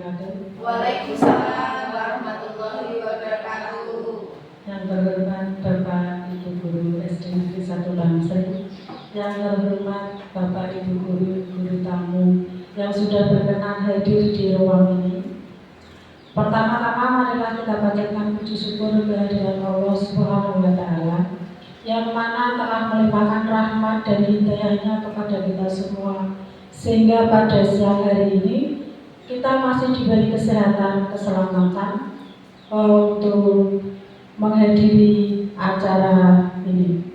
wabarakatuh. Waalaikumsalam warahmatullahi wabarakatuh. Yang terhormat Bapak Ibu Guru SD Negeri 1 Bangsering, yang terhormat Bapak Ibu guru tamu yang sudah berkenan hadir di ruang ini. Pertama-tama marilah kita panjatkan puji syukur kehadiran Allah Subhanahu wa Ta'ala yang mana telah melimpahkan rahmat dan hidayahnya kepada kita semua, sehingga pada siang hari ini kita masih diberi kesehatan, keselamatan untuk menghadiri acara ini.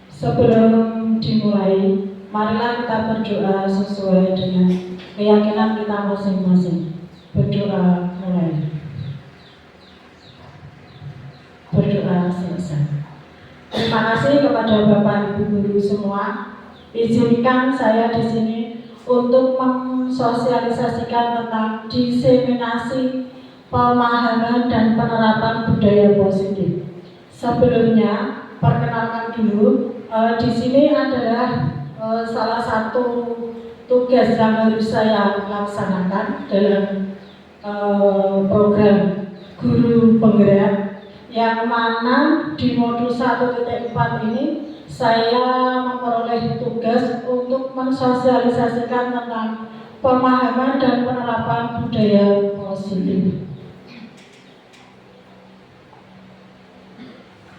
Sebelum dimulai, marilah kita berdoa sesuai dengan keyakinan kita masing-masing. Berdoa mulai. Berdoa selesai. Terima kasih kepada Bapak Ibu guru semua. Izinkan saya di sini untuk mensosialisasikan tentang diseminasi pemahaman dan penerapan budaya positif. Sebelumnya, perkenalkan dulu, di sini adalah salah satu tugas yang harus saya laksanakan dalam program guru penggerak, yang mana di modul 1.4 ini saya memperoleh tugas untuk mensosialisasikan tentang pemahaman dan penerapan budaya positif.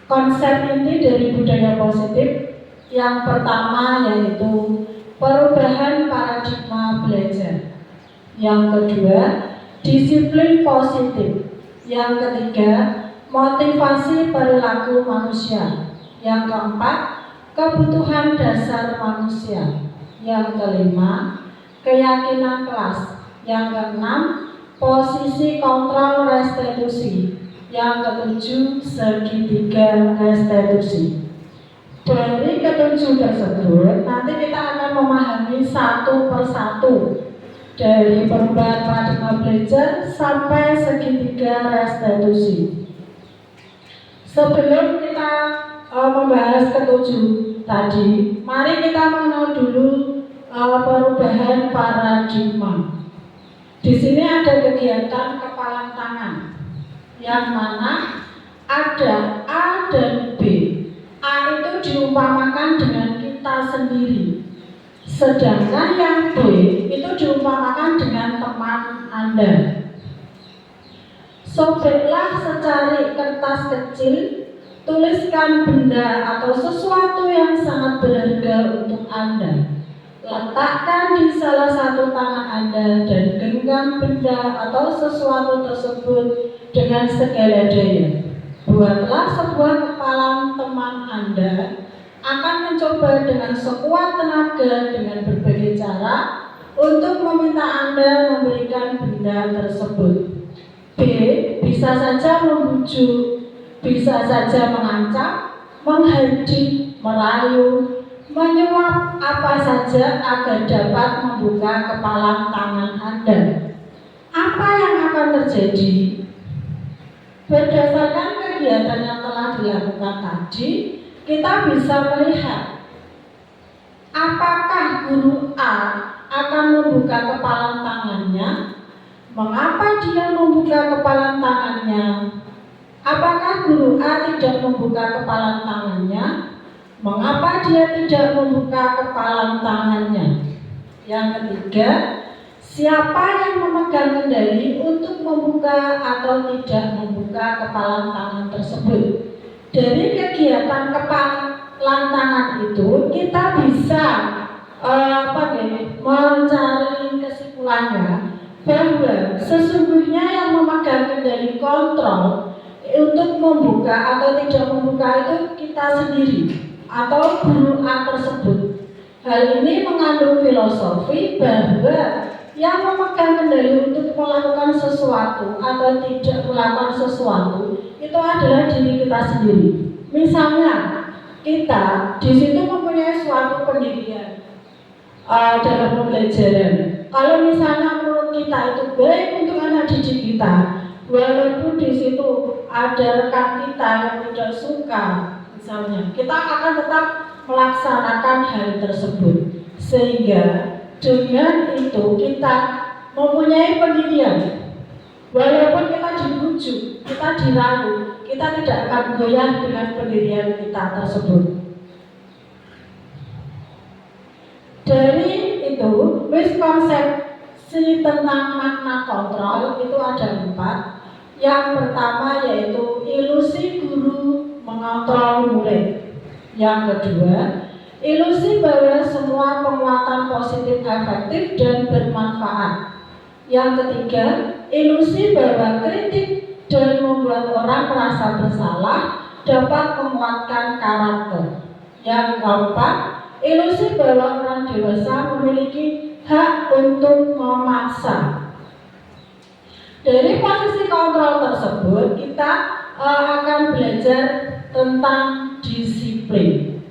Konsep inti dari budaya positif yang pertama yaitu perubahan paradigma belajar. Yang kedua, disiplin positif. Yang ketiga, motivasi perilaku manusia. Yang keempat, kebutuhan dasar manusia. Yang kelima, keyakinan kelas. Yang keenam, posisi kontrol restitusi. Yang ketujuh, segitiga restitusi. Dari ketujuh tersebut, nanti kita akan memahami satu persatu, dari perubahan paradigma belajar sampai segitiga restitusi. Sebelum kita membahas ketujuh tadi, mari kita mengenal dulu perubahan paradigma. Di sini ada kegiatan kepalan tangan, yang mana ada A dan B. A itu diumpamakan dengan kita sendiri, sedangkan yang B itu diumpamakan dengan teman Anda. Sobeklah secari kertas kecil, tuliskan benda atau sesuatu yang sangat berharga untuk Anda. Letakkan di salah satu tangan Anda dan genggam benda atau sesuatu tersebut dengan segala daya. Buatlah sebuah kepalang teman Anda akan mencoba dengan sekuat tenaga dengan berbagai cara untuk meminta Anda memberikan benda tersebut. B. Bisa saja membujuk, bisa saja mengancam, menghadik, merayu, menyuap apa saja agar dapat membuka kepalang tangan Anda. Apa yang akan terjadi? Berdasarkan kegiatan yang telah dilakukan tadi, kita bisa melihat apakah guru A akan membuka kepalang tangannya. Mengapa dia membuka kepalang tangannya? Apakah guru A tidak membuka kepalang tangannya? Mengapa dia tidak membuka kepalang tangannya? Yang ketiga, siapa yang memegang kendali untuk membuka atau tidak membuka kepalang tangan tersebut? Dari kegiatan kepalang tangan itu kita bisa mencari kesimpulannya bahwa sesungguhnya yang memegang kendali kontrol untuk membuka atau tidak membuka itu kita sendiri atau guru A tersebut. Hal ini mengandung filosofi bahwa yang memegang kendali untuk melakukan sesuatu atau tidak melakukan sesuatu itu adalah diri kita sendiri. Misalnya kita di situ mempunyai suatu pendidikan dalam pembelajaran. Kalau misalnya menurut kita itu baik untuk anak didik kita, walaupun di situ ada rekan kita yang tidak suka, misalnya, kita akan tetap melaksanakan hal tersebut. Sehingga dengan itu kita mempunyai pendirian. Walaupun kita dibujuk, kita dirayu, kita tidak akan goyah dengan pendirian kita tersebut. Dari itu, miskonsepsi tentang makna kontrol itu ada 4. Yang pertama yaitu ilusi guru mengontrol murid. Yang kedua, ilusi bahwa semua penguatan positif efektif dan bermanfaat. Yang ketiga, ilusi bahwa kritik dan membuat orang merasa bersalah dapat menguatkan karakter. Yang keempat, ilusi bahwa orang dewasa memiliki hak untuk memaksa. Dari posisi kontrol tersebut, kita akan belajar tentang disiplin.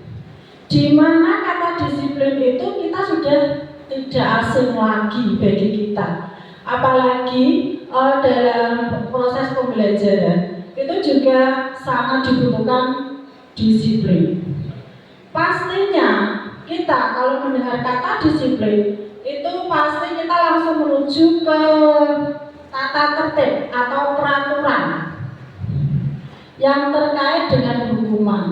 Di mana kata disiplin itu kita sudah tidak asing lagi bagi kita. Apalagi dalam proses pembelajaran itu juga sangat dibutuhkan disiplin. Pastinya kita kalau mendengar kata disiplin itu pasti kita langsung menuju ke tata tertib atau peraturan yang terkait dengan hukuman.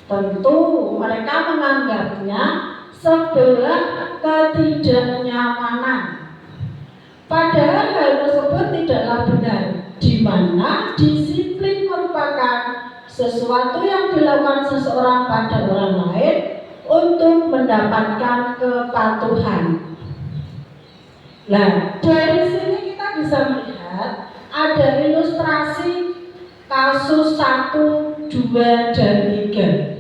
Tentu mereka menganggapnya sebuah ketidaknyamanan. Padahal hal tersebut tidaklah benar, di mana disiplin merupakan sesuatu yang dilakukan seseorang pada orang lain untuk mendapatkan kepatuhan. Nah, dari sini kita bisa melihat ada ilustrasi kasus 1, 2, dan 3.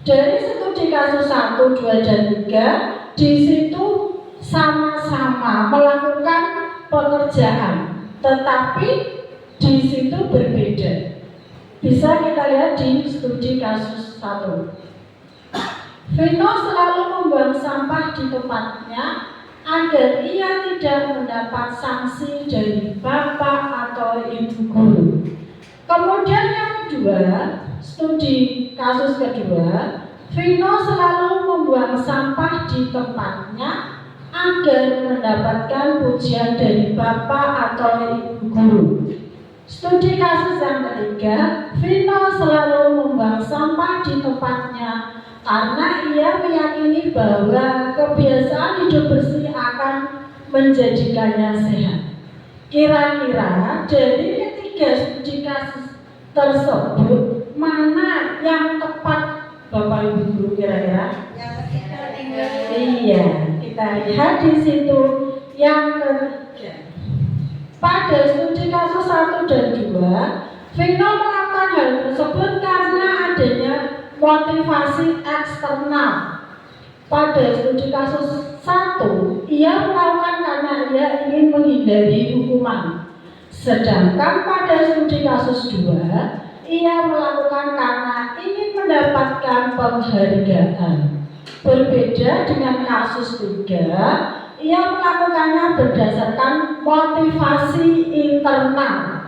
Dari studi kasus 1, 2, dan 3, di situ sama-sama melakukan pekerjaan, tetapi di situ berbeda. Bisa kita lihat di studi kasus 1. Vino selalu membuang sampah di tempatnya agar ia tidak mendapat sanksi dari bapak atau ibu guru. Kemudian yang kedua, studi kasus kedua, Vino selalu membuang sampah di tempatnya agar mendapatkan pujian dari bapak atau ibu guru. Studi kasus yang ketiga, Vino selalu membuang sampah di tempatnya karena ia meyakini bahwa kebiasaan hidup bersih akan menjadikannya sehat. Kira-kira dari ketiga studi kasus tersebut mana yang tepat, Bapak Ibu guru, kira-kira? Yang ketiga. Iya, kita lihat di situ yang ketiga. Pada studi kasus 1 dan 2, Vino melakukan hal tersebut karena adanya motivasi eksternal. Pada studi kasus 1, ia melakukan karena ia ingin menghindari hukuman. Sedangkan pada studi kasus 2, ia melakukan karena ingin mendapatkan penghargaan. Berbeda dengan kasus 3, ia melakukannya berdasarkan motivasi internal.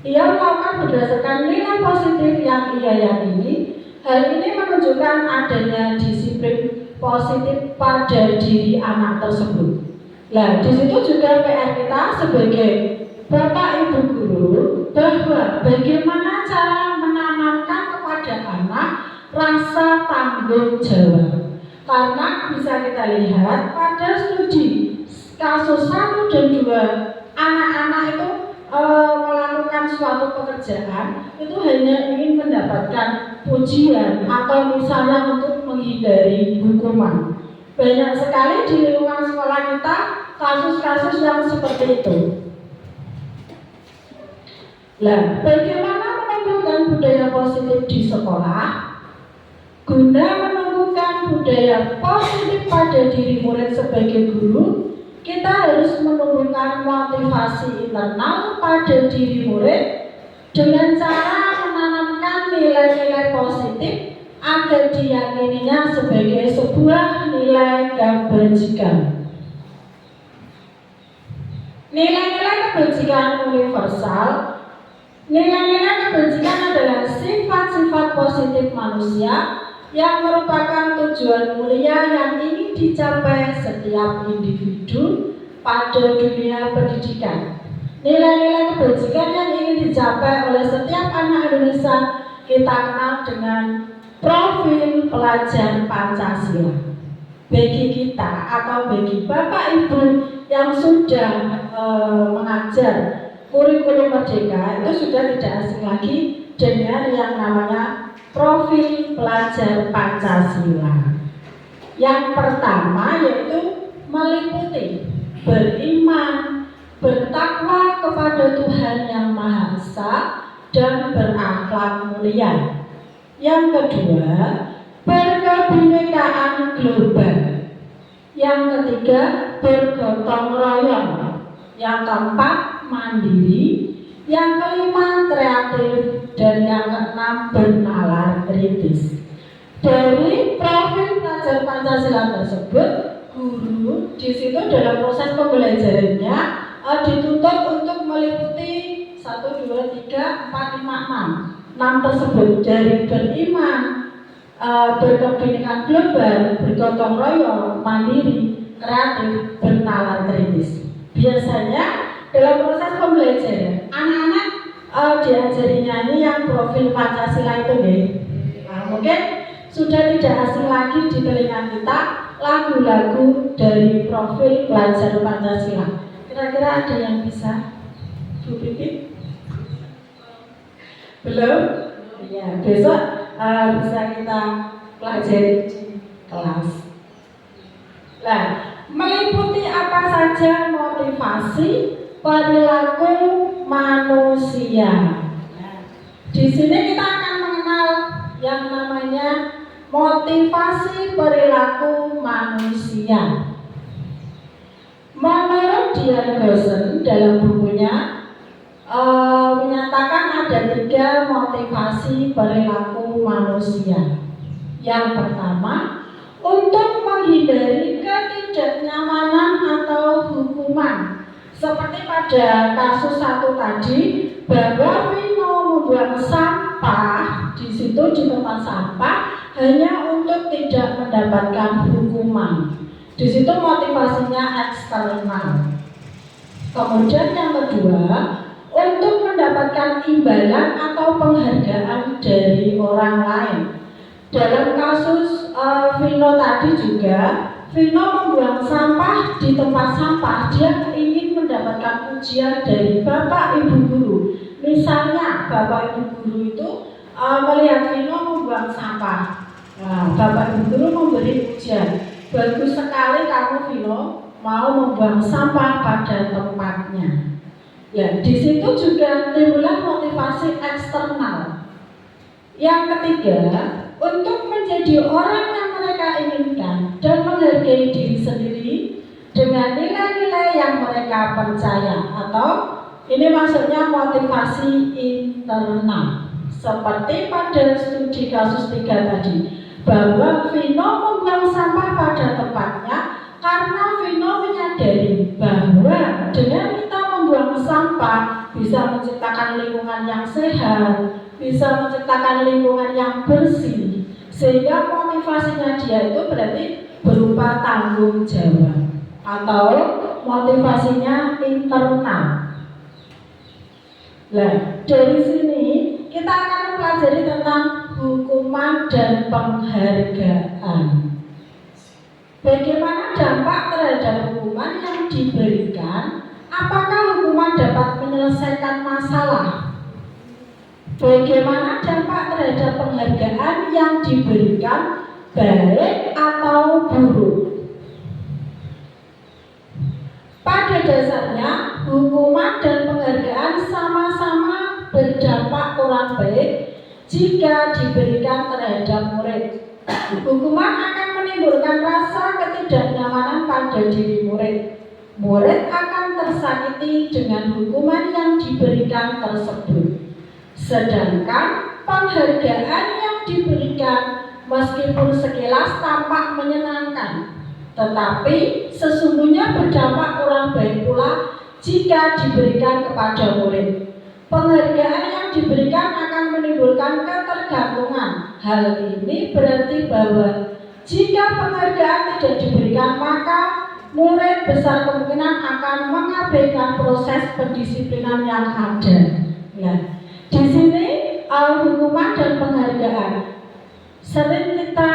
Ia melakukan berdasarkan nilai positif yang ia yakini. Hal ini menunjukkan adanya disiplin positif pada diri anak tersebut. Nah, di situ juga PR kita sebagai Bapak Ibu guru bahwa bagaimana cara menanamkan kepada anak rasa tanggung jawab. Karena bisa kita lihat pada studi kasus 1 dan 2, anak-anak itu melakukan suatu pekerjaan itu hanya ingin mendapatkan pujian atau misalnya untuk menghindari hukuman. Banyak sekali di lingkungan sekolah kita kasus-kasus yang seperti itu. Nah, bagaimana menumbuhkan budaya positif di sekolah? Guna menumbuhkan budaya positif pada diri murid sebagai guru, kita harus menumbuhkan motivasi internal pada diri murid dengan cara menanamkan nilai-nilai positif agar diyakininya sebagai sebuah nilai kebajikan. Nilai-nilai kebajikan universal. Nilai-nilai kebajikan adalah sifat-sifat positif manusia yang merupakan tujuan mulia yang ingin dicapai setiap individu pada dunia pendidikan. Nilai-nilai kebajikan yang ingin dicapai oleh setiap anak Indonesia kita kenal dengan profil pelajar Pancasila. Bagi kita atau bagi Bapak Ibu yang sudah mengajar kurikulum Merdeka itu sudah tidak asing lagi dengan yang namanya profil pelajar Pancasila. Yang pertama yaitu meliputi beriman, bertakwa kepada Tuhan Yang Maha Esa dan berakhlak mulia. Yang kedua, berkebinekaan global. Yang ketiga, bergotong royong. Yang keempat, mandiri. Yang kelima, kreatif. Dan yang keenam, bernalar kritis. Dari profil pelajar Pancasila tersebut, guru di situ dalam proses pembelajarannya dituntut untuk meliputi 1, 2, 3, 4, 5, 6 tersebut, dari beriman, berkebinekaan global, bergotong royong, mandiri, kreatif, bernalar kritis. Biasanya dalam proses pembelajaran anak-anak diajari nyanyi yang profil Pancasila itu nih. Mungkin sudah tidak asing lagi di telinga kita lagu-lagu dari profil pelajar Pancasila. Kira-kira ada yang bisa Bu Pipit? Belum? Ya, besok bisa kita pelajari di kelas. Nah, meliputi apa saja motivasi perilaku manusia. Nah, di sini kita akan mengenal yang namanya motivasi perilaku manusia. Menurut Dian Goosen dalam bukunya menyatakan ada 3 motivasi perilaku manusia. Yang pertama, untuk menghindari ketidaknyamanan atau hukuman. Seperti pada kasus 1 tadi, bahwa Vino membuang sampah di situ di tempat sampah hanya untuk tidak mendapatkan hukuman. Di situ motivasinya eksternal. Kemudian yang kedua, untuk mendapatkan imbalan atau penghargaan dari orang lain. Dalam kasus Vino tadi juga, Vino membuang sampah di tempat sampah, dia ingin mendapatkan pujian dari Bapak Ibu guru. Misalnya Bapak Ibu guru itu melihat Vino membuang sampah. Nah, Bapak Ibu guru memberi pujian. Bagus sekali kamu Vino mau membuang sampah pada tempatnya. Ya, di situ juga timbullah motivasi eksternal. Yang ketiga, untuk menjadi orang yang mereka inginkan dan menghargai diri sendiri dengan nilai-nilai yang mereka percaya, atau ini maksudnya motivasi internal. Seperti pada studi kasus 3 tadi, bahwa Vino membuang sampah pada tempatnya karena Vino menyadari bahwa dengan kita membuang sampah bisa menciptakan lingkungan yang sehat, bisa menciptakan lingkungan yang bersih, sehingga motivasinya dia itu berarti berupa tanggung jawab atau motivasinya internal. Nah, dari sini kita akan mempelajari tentang hukuman dan penghargaan. Bagaimana dampak terhadap hukuman yang diberikan? Apakah hukuman dapat menyelesaikan masalah? Bagaimana dampak terhadap penghargaan yang diberikan, baik atau buruk? Pada dasarnya, hukuman dan penghargaan sama-sama berdampak kurang baik jika diberikan terhadap murid. Hukuman akan menimbulkan rasa ketidaknyamanan pada diri murid. Murid akan tersakiti dengan hukuman yang diberikan tersebut. Sedangkan penghargaan yang diberikan meskipun sekilas tampak menyenangkan, tetapi sesungguhnya berdampak kurang baik pula jika diberikan kepada murid. Penghargaan yang diberikan akan menimbulkan ketergantungan. Hal ini berarti bahwa jika penghargaan tidak diberikan, maka murid besar kemungkinan akan mengabaikan proses pendisiplinan yang ada. Nah, di sini hukuman dan penghargaan sering kita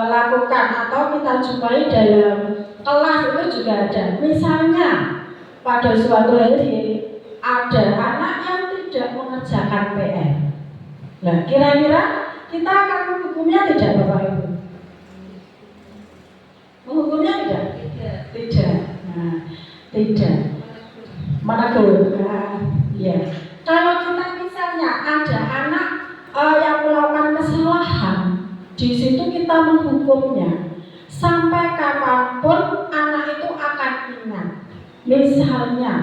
lakukan atau kita jumpai dalam kelas itu juga ada. Misalnya pada suatu hari ada anak yang tidak mengerjakan PR. Nah, kira-kira kita akan menghukumnya tidak, Bapak Ibu? Menghukumnya tidak? Tidak. Nah, tidak. Menegur. Ya. Kalau kita misalnya ada anak yang melakukan kesalahan, di situ kita menghukumnya. Sampai kapanpun anak itu akan ingat. Misalnya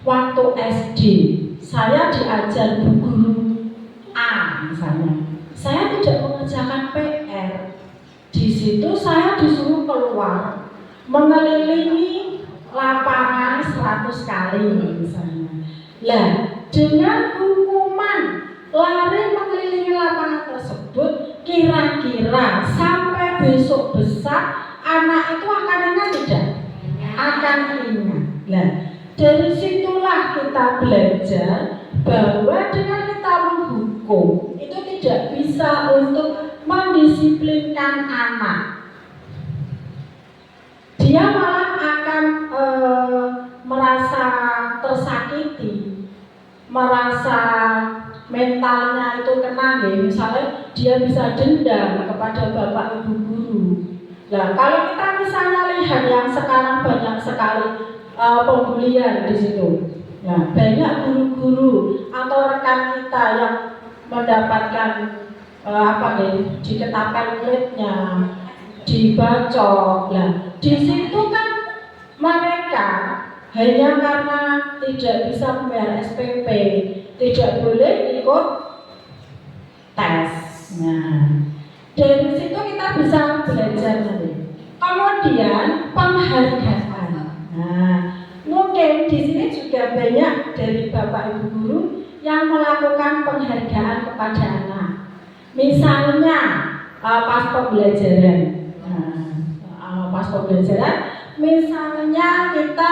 waktu SD, saya diajar bu guru A misalnya, saya tidak mengerjakan PR. Di situ saya disuruh keluar mengelilingi lapangan 100 kali misalnya. Lah, dengan hukuman lari mengelilingi lapangan tersebut, kira-kira sampai besok besar anak itu akan ingat tidak? Akan ingat. Nah, dari situlah kita belajar bahwa dengan kita menghukum itu tidak bisa untuk mendisiplinkan anak. Dia malah akan merasa tersakiti, merasa mentalnya itu kena, ya. Misalnya dia bisa dendam kepada bapak ibu guru. Nah, kalau kita misalnya lihat yang sekarang banyak sekali pembulian di situ. Nah, banyak guru-guru atau rekan kita yang mendapatkan diketahui muridnya, dibacok. Nah, di situ kan mereka hanya karena tidak bisa membayar SPP, tidak boleh ikut tes. Nah, dari situ kita bisa belajar nanti. Kemudian penghargaan. Nah, mungkin di sini juga banyak dari bapak ibu guru yang melakukan penghargaan kepada anak. Misalnya pas pembelajaran. Pas pembelajaran, misalnya kita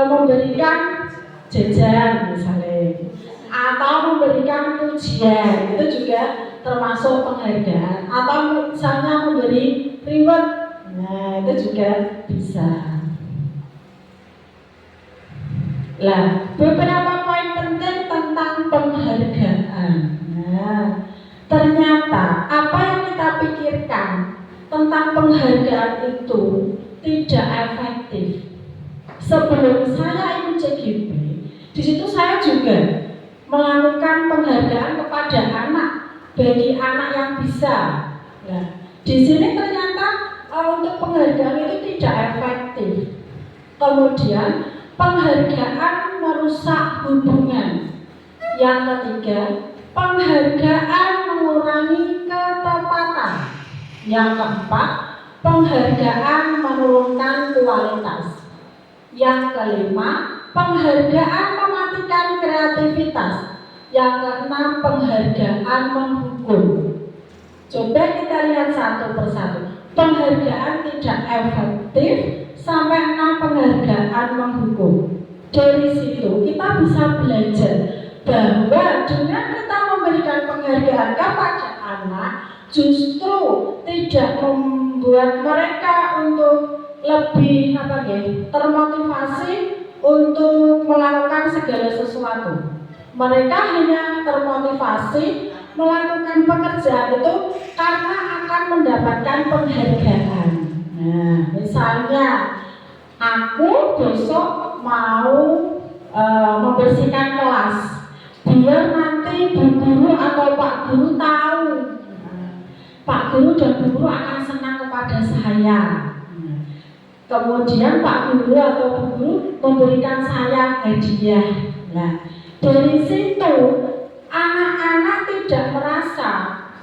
memberikan jajan misalnya, atau memberikan pujian, itu juga termasuk penghargaan. Atau misalnya memberi reward, nah itu juga bisa. Lah, beberapa poin penting tentang penghargaan. Nah, ternyata apa yang kita pikirkan tentang penghargaan itu tidak efektif. Sebelum saya ikut CGP, di situ saya juga melakukan penghargaan kepada anak, bagi anak yang bisa. Nah, di sini ternyata untuk penghargaan itu tidak efektif. Kemudian penghargaan merusak hubungan. Yang ketiga, penghargaan mengurangi ketepatan. Yang keempat, penghargaan menurunkan kualitas. Yang kelima, penghargaan mematikan kreativitas. Yang keenam, penghargaan menghukum. Coba kita lihat satu persatu. Penghargaan tidak efektif, sampai 6 penghargaan menghukum. Dari situ kita bisa belajar bahwa dengan kita memberikan penghargaan kepada anak, justru tidak membuat mereka untuk lebih termotivasi untuk melakukan segala sesuatu. Mereka hanya termotivasi melakukan pekerjaan itu karena akan mendapatkan penghargaan. Nah, misalnya aku besok mau membersihkan kelas, biar nanti bu guru atau pak guru tahu. Pak guru dan bu guru akan senang kepada saya. Kemudian Pak Guru atau Bu Guru memberikan saya hadiah. Nah, dari situ anak-anak tidak merasa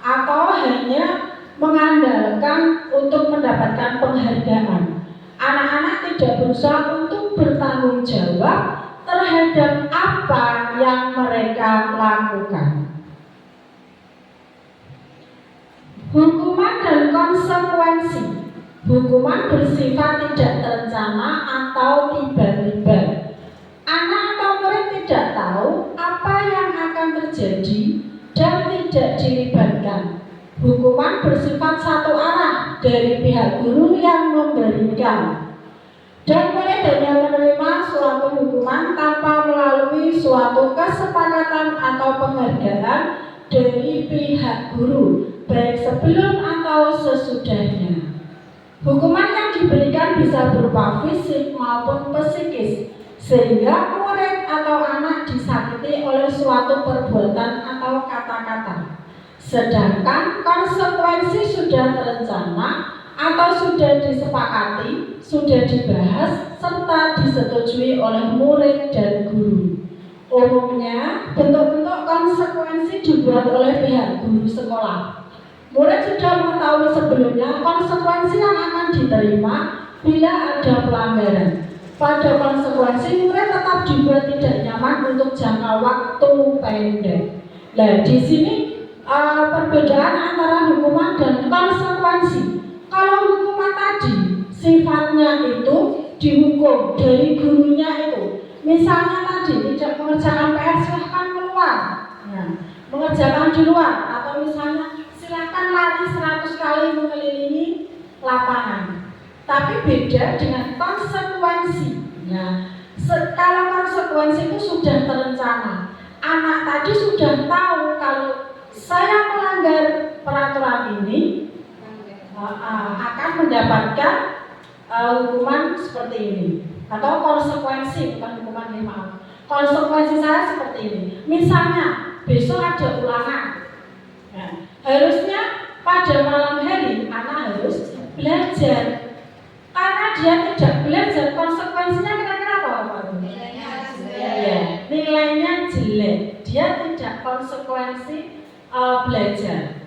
atau hanya mengandalkan untuk mendapatkan penghargaan. Anak-anak tidak berusaha untuk bertanggung jawab terhadap apa yang mereka lakukan. Hukuman dan konsekuensi. Hukuman bersifat tidak terencana atau tiba-tiba. Anak atau murid tidak tahu apa yang akan terjadi dan tidak dilibatkan. Hukuman bersifat satu arah dari pihak guru yang memberikan. Dan murid hanya menerima suatu hukuman tanpa melalui suatu kesepakatan atau penghargaan dari pihak guru, baik sebelum atau sesudahnya. Hukuman yang diberikan bisa berupa fisik maupun psikis, sehingga murid atau anak disakiti oleh suatu perbuatan atau kata-kata. Sedangkan konsekuensi sudah terencana atau sudah disepakati, sudah dibahas, serta disetujui oleh murid dan guru. Umumnya, bentuk-bentuk konsekuensi dibuat oleh pihak guru sekolah. Murid sudah mengetahui sebelumnya konsekuensi yang akan diterima bila ada pelanggaran. Pada konsekuensi, murid tetap dibuat tidak nyaman untuk jangka waktu pendek. Nah, di sini perbedaan antara hukuman dan konsekuensi. Kalau hukuman tadi sifatnya itu dihukum dari gurunya itu. Misalnya tadi tidak mengerjakan PR, silahkan keluar. Nah, mengerjakan di luar, atau misalnya silakan lari 100 kali mengelilingi lapangan. Tapi beda dengan konsekuensi. Nah, kalau konsekuensi itu sudah terencana. Anak tadi sudah tahu kalau saya melanggar peraturan ini akan mendapatkan hukuman seperti ini, atau konsekuensi, bukan hukuman ini, maaf. Konsekuensi saya seperti ini. Misalnya besok ada ulangan. Nah, harusnya pada malam hari anak harus belajar. Karena dia tidak belajar, konsekuensinya kira-kira apa? Nilainya jelek. Dia tidak konsekuensi belajar.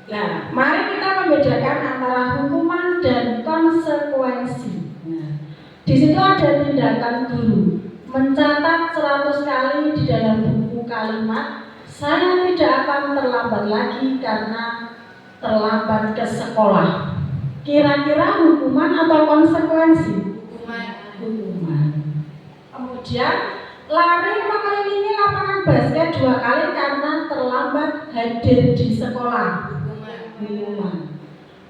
Nah, mari kita membedakan antara hukuman dan konsekuensi. Nah, di situ ada tindakan guru mencatat 100 kali di dalam buku kalimat, saya tidak akan terlambat lagi karena terlambat ke sekolah. Kira-kira hukuman atau konsekuensi? Hukuman. Kemudian lari mengelilingi lapangan basket 2 kali karena terlambat hadir di sekolah. Hukuman.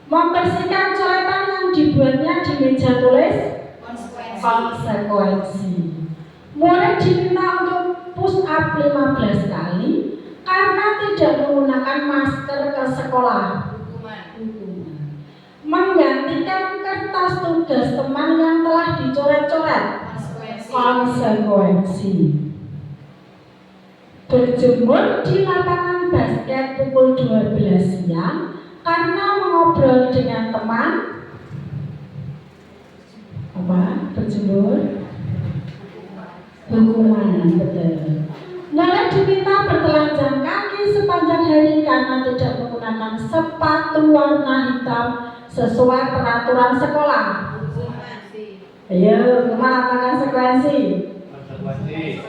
Membersihkan coretan yang dibuatnya di meja tulis. Konsekuensi. Murid diminta untuk push up 15 kali karena tidak menggunakan masker ke sekolah. Hukuman. Menggantikan kertas tugas teman yang telah dicoret-coret. Konsekuensi. Berjemur di lapangan basket pukul 12 siang karena mengobrol dengan teman. Berjemur. Hukuman, betul. Murid diminta bertelanjang kaki sepanjang hari karena tidak menggunakan sepatu warna hitam sesuai peraturan sekolah. Ayo, hukuman apa konsekuensi?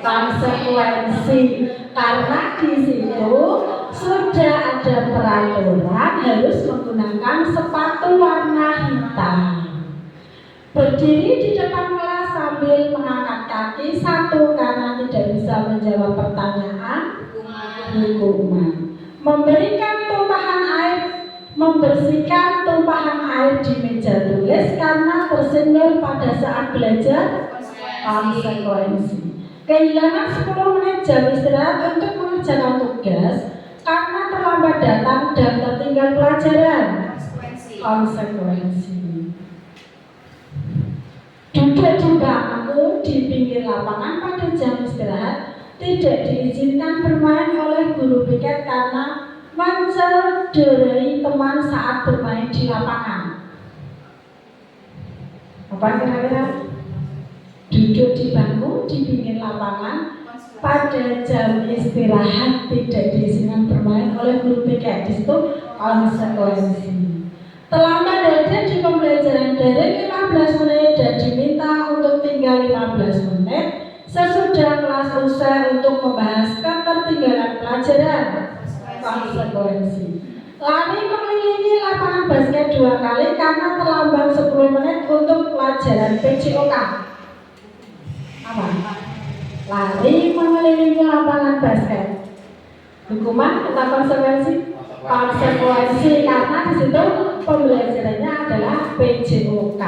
Konsekuensi. Karena di situ sudah ada peraturan harus menggunakan sepatu warna hitam. Berdiri di depan kelas sambil mengangkat kaki 1 karena tidak bisa menjawab pertanyaan. Hukuman. Memberikan tumpahan air, membersihkan tumpahan air di meja tulis karena tersenggol pada saat belajar. Konsekuensi. Kehilangan 10 menit jam istirahat untuk mengerjakan tugas karena terlambat datang dan tertinggal pelajaran. Konsekuensi. Duduk di bangku di pinggir lapangan pada jam istirahat, tidak diizinkan bermain oleh guru piket karena mencederai teman saat bermain di lapangan. Apa kira-kira? Duduk di bangku di pinggir lapangan pada jam istirahat, tidak diizinkan bermain oleh guru piket. Di situ konsekuensi. Terlambat hadir di pembelajaran daring 15 menit dan diminta untuk tinggal 15 menit sesudah kelas usai untuk membahas ketertinggalan pelajaran. Konsekuensi. Lari mengelilingi lapangan basiket 2 kali karena terlambat 10 menit untuk pelajaran PJOK. Apa? Lari mengelilingi lapangan basket. Hukuman atau konsekuensi? Konsekuensi karena di situ pembelajarannya adalah PJOK.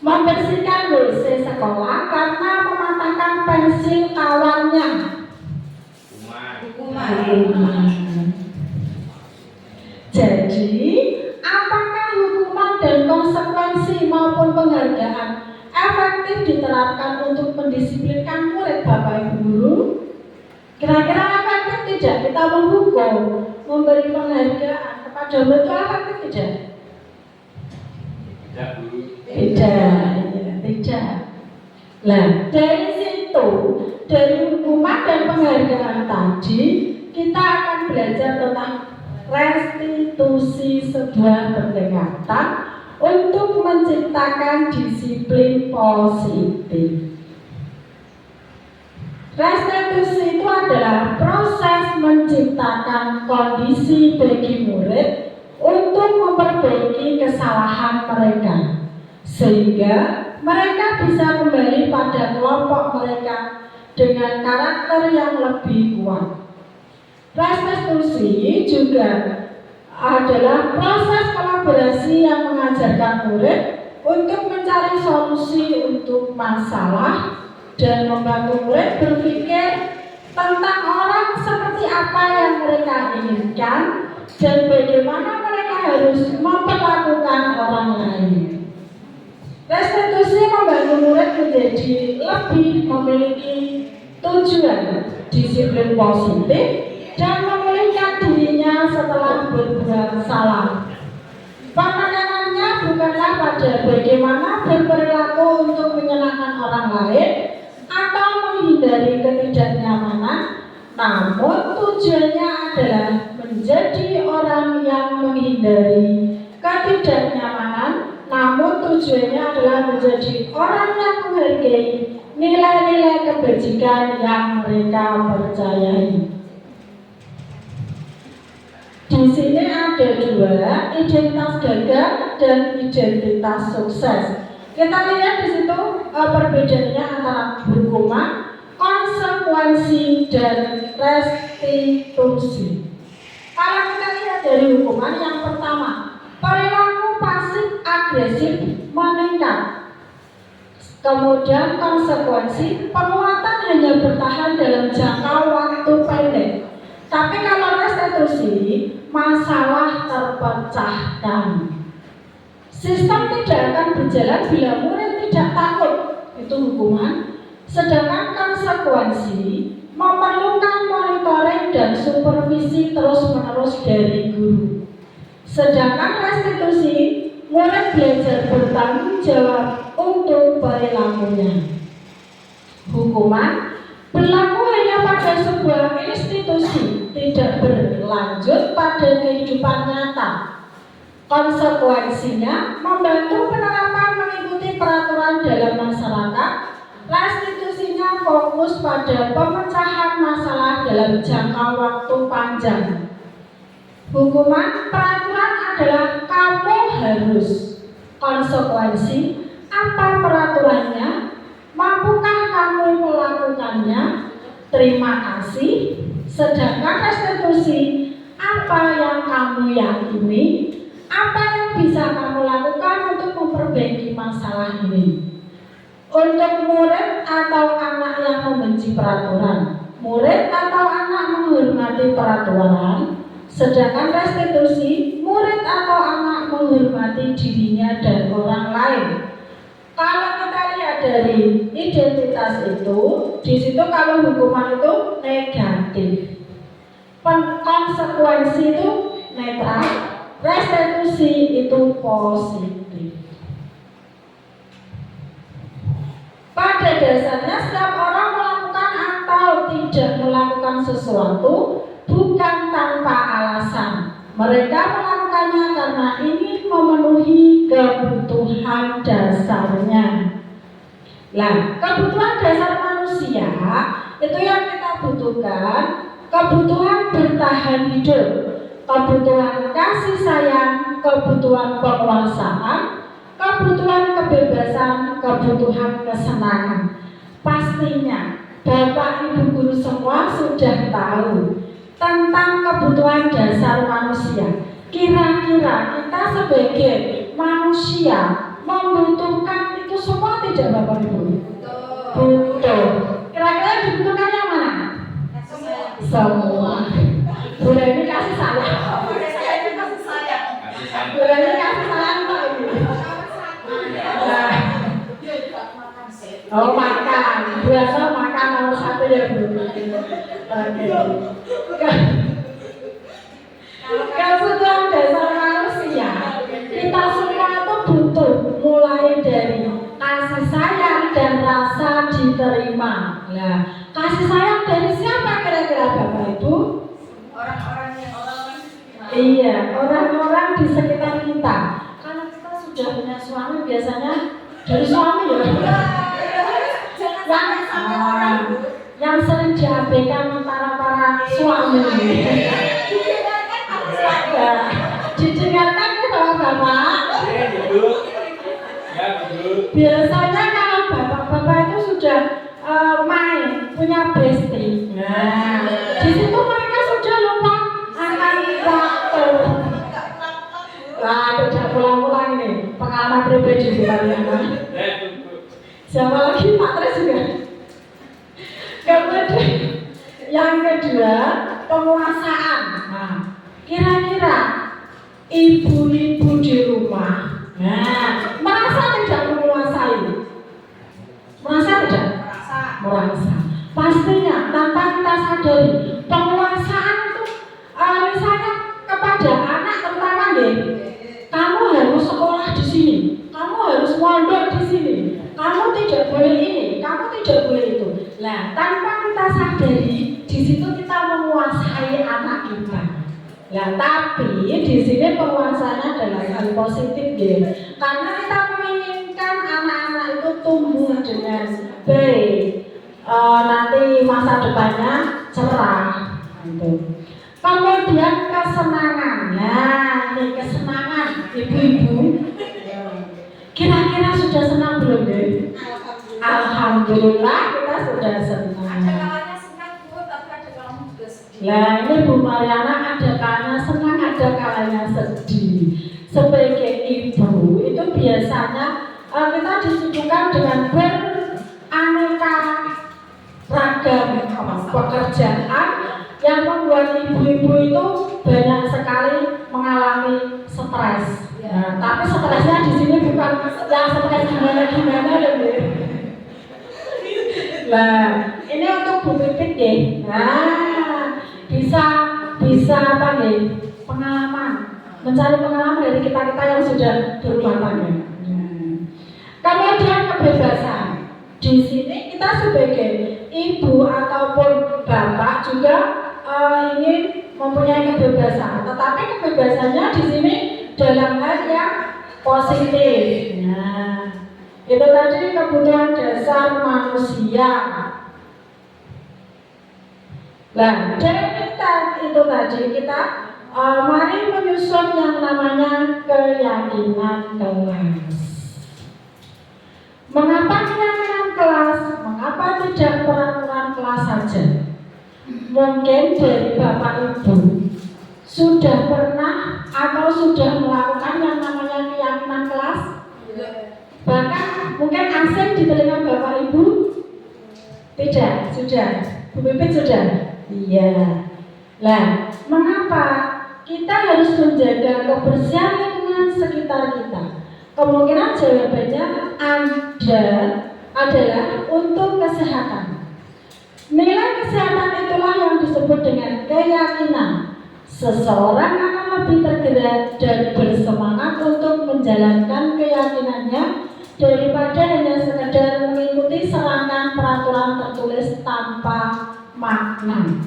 Membersihkan WC sekolah karena mematahkan pensil kawannya. Hukuman. Jadi, apakah hukuman dan konsekuensi maupun penghargaan efektif diterapkan untuk mendisiplinkan murid Bapak Ibu Guru? Kira-kira efektif tidak kita menghukum, memberi penghargaan kepada murid itu efektif tidak? Tidak. Nah, dari situ, dari hukuman dan penghargaan tadi, kita akan belajar tentang restitusi sebuah pendekatan untuk menciptakan disiplin positif. Restitusi itu adalah proses menciptakan kondisi bagi murid untuk memperbaiki kesalahan mereka, sehingga mereka bisa kembali pada kelompok mereka dengan karakter yang lebih kuat. Restitusi juga adalah proses kolaborasi yang mengajarkan murid untuk mencari solusi untuk masalah dan membantu murid berpikir tentang orang seperti apa yang mereka inginkan dan bagaimana mereka harus memperlakukan orang lain. Restitusi membantu murid menjadi lebih memiliki tujuan disiplin positif dan memulihkan dirinya setelah berbuat salah. Penekanannya bukanlah pada bagaimana berperilaku untuk menyenangkan orang lain atau menghindari ketidaknyamanan, namun tujuannya adalah menjadi orang yang menghindari ketidaknyamanan, namun tujuannya adalah menjadi orang yang menghargai nilai-nilai kebajikan yang mereka percayai. Di sini ada 2, identitas gagal dan identitas sukses. Kita lihat di situ perbedaannya antara hukuman, konsekuensi, dan restitusi. Kalau kita lihat dari hukuman, yang pertama, perilaku pasif agresif meningkat. Kemudian konsekuensi, penguatan hanya bertahan dalam jangka waktu pendek. Tapi kalau restitusi, masalah terpecahkan. Sistem tidak akan berjalan bila murid tidak takut, itu hukuman. Sedangkan konsekuensi memerlukan monitoring dan supervisi terus-menerus dari guru. Sedangkan restitusi, murid belajar bertanggung jawab untuk perilakunya. Hukuman berlaku hanya pada sebuah institusi, tidak berlanjut pada kehidupan nyata. Konsekuensinya membantu penerapan mengikuti peraturan dalam masyarakat. Restitusinya fokus pada pemecahan masalah dalam jangka waktu panjang. Hukuman peraturan adalah kamu harus. Konsekuensi, apa peraturannya? Mampukah kamu melakukannya? Terima kasih. Sedangkan restitusi, apa yang kamu yakini? Apa yang bisa kamu lakukan untuk memperbaiki masalah ini? Untuk murid atau anak yang membenci peraturan, murid atau anak menghormati peraturan. Sedangkan restitusi, murid atau anak menghormati dirinya dan orang lain. Kalau kita lihat dari identitas itu, di situ kalau hukuman itu negatif, konsekuensi itu netral, restitusi itu positif. Pada dasarnya setiap orang melakukan atau tidak melakukan sesuatu bukan tanpa alasan. Mereka melakukannya karena ingin memenuhi kebutuhan dasarnya. Nah, kebutuhan dasar manusia itu yang kita butuhkan, kebutuhan bertahan hidup, kebutuhan kasih sayang, kebutuhan penguasaan, kebutuhan kebebasan, kebutuhan kesenangan. Pastinya Bapak Ibu guru semua sudah tahu tentang kebutuhan dasar manusia. Kira-kira kita sebagai manusia membutuhkan itu semua tidak Bapak Ibu? Butuh. Kira-kira yang dibutuhkan yang mana? Semua. Boleh ini kasih sayang. Boleh ini kasih sayang Pak Ibu. Oh makan, biasa makan nomor satu ya Bu. Kebutuhan dasar manusia, kita semua itu butuh, mulai dari kasih sayang dan rasa diterima. Nah, kasih sayang dari siapa kira-kira Bapak Ibu? Orang-orang yang Iya, orang-orang di sekitar kita. Kalau kita sudah punya suami, biasanya dari suami ya. Yang sering diabaikan para suami. Didengarkan ke bapak-bapak. Biasanya kalau bapak-bapak itu sudah main punya bestie. Nah, di situ mereka sudah lupa akan waktu. Nah, tidak pulang-pulang ini pengalaman pribadi kalian. Siapa lagi Pak Tres juga. Kemudian yang kedua penguasaan. Nah, kira-kira ibu-ibu di rumah, nah, merasa tidak menguasai? Merasa tidak? Merasa. Pastinya tanpa kita sadari penguasaan itu misalnya kepada anak terutama deh, kamu harus sekolah di sini, kamu harus mondok di sini, kamu tidak boleh ini, kamu tidak boleh itu. Nah, tanpa kita sadari di situ kita menguasai anak kita. Nah, tapi di sini penguasaannya adalah hal positif ya. Karena kita menginginkan anak-anak itu tumbuh dengan baik. Nanti masa depannya cerah. Gitu. Kemudian kesenangan. Nah, ini kesenangan ibu-ibu. Kira-kira sudah senang belum deh? Alhamdulillah kita sudah senang. ada kalanya senang Bu, tapi ada kalanya juga sedih. Nah ini Bu Mariana ada kalanya senang, ada kalanya sedih. Sebagai ibu itu biasanya kita disibukkan dengan beraneka ragam pekerjaan yang membuat ibu-ibu itu banyak sekali mengalami stres. Nah, tapi stresnya di sini bukan yang stres gimana lebih. Nah, ini untuk Bu Pipit deh. Nah, bisa apa nih? Pengalaman, mencari pengalaman dari kita yang sudah berumah tangga. Kemudian kebebasan. Di sini kita sebagai ibu ataupun bapak juga ingin mempunyai kebebasan, tetapi kebebasannya di sini dalam hal yang positif. Nah, itu tadi kebutuhan dasar manusia. Nah, dari itu tadi kita mari menyusun yang namanya keyakinan kelas. Mengapa keyakinan kelas? Mengapa tidak peraturan kelas saja? Mungkin dari Bapak Ibu sudah pernah atau sudah melakukan yang namanya keyakinan kelas? Bahkan mungkin asing di telinga Bapak Ibu? Tidak, sudah. Bu Pipit sudah? Iya. Nah, mengapa kita harus menjaga kebersihan lingkungan sekitar kita? Kemungkinan jawabannya adalah untuk kesehatan. Nilai kesehatan itulah yang disebut dengan keyakinan. Seseorang akan lebih tergerak dan bersemangat untuk menjalankan keyakinannya daripada hanya sekedar mengikuti serangkaian peraturan tertulis tanpa makna.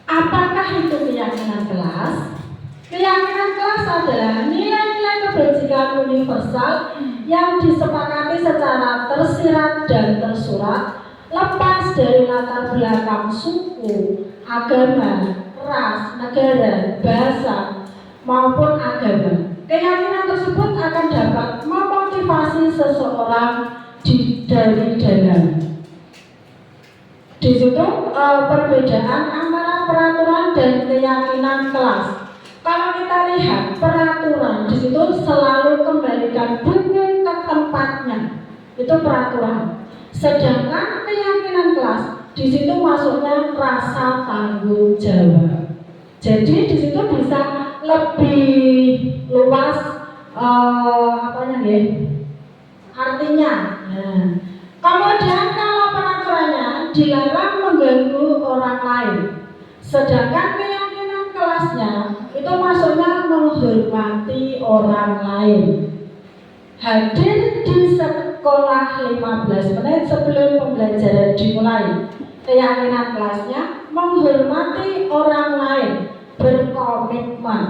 Apakah itu keyakinan kelas? Keyakinan kelas adalah nilai-nilai kebajikan universal yang disepakati secara tersirat dan tersurat, lepas dari latar belakang suku, agama, ras, negara, bahasa, maupun agama. Keyakinan tersebut akan dapat memotivasi seseorang dari dalam. Di situ perbedaan antara peraturan dan keyakinan kelas. Kalau kita lihat peraturan di situ selalu kembalikan buku ke tempatnya, itu peraturan. Sedangkan keyakinan kelas di situ masuknya rasa tanggung jawab. Jadi di situ bisa lebih luas artinya. Nah, kemudian kalau peraturannya dilarang mengganggu orang lain, sedangkan keyakinan kelasnya itu masuknya menghormati orang lain. Hadir di sekolah 15 menit sebelum pembelajaran dimulai. Keyakinan kelasnya menghormati orang lain, berkomitmen.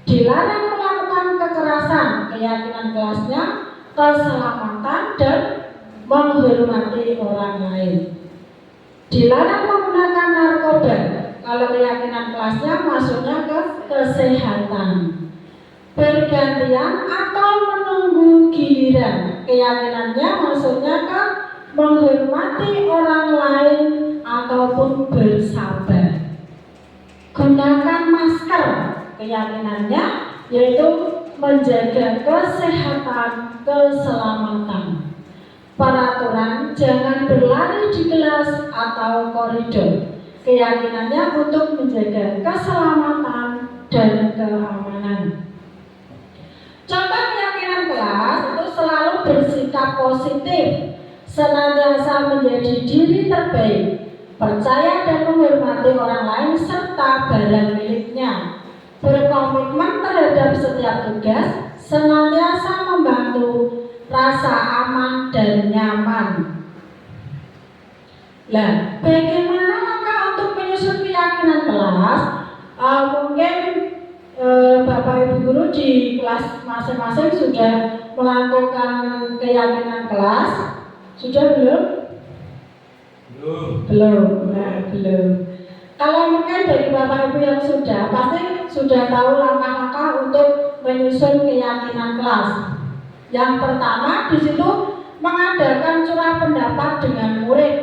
Dilarang melakukan kekerasan. Keyakinan kelasnya keselamatan dan menghormati orang lain. Dilarang menggunakan narkoba. Kalau keyakinan kelasnya masuknya ke kesehatan. Bergantian atau menunggu giliran. Keyakinannya masuknya ke menghormati orang lain ataupun bersabar. Gunakan masker. Keyakinannya yaitu menjaga kesehatan, keselamatan. Peraturan jangan berlari di kelas atau koridor. Keyakinannya untuk menjaga keselamatan dan keamanan. Contoh keyakinan kelas itu selalu bersikap positif, senantiasa menjadi diri terbaik, percaya dan menghormati orang lain serta barang miliknya, berkomitmen terhadap setiap tugas, senantiasa membantu, rasa aman dan nyaman. Nah, bagaimana langkah untuk menyusun keyakinan kelas? Mungkin Bapak Ibu Guru di kelas masing-masing sudah melakukan keyakinan kelas. Sudah belum? Belum. Nah, belum. Kalau mungkin dari Bapak Ibu yang sudah, pasti sudah tahu langkah-langkah untuk menyusun keyakinan kelas. Yang pertama di situ mengadakan curah pendapat dengan murid.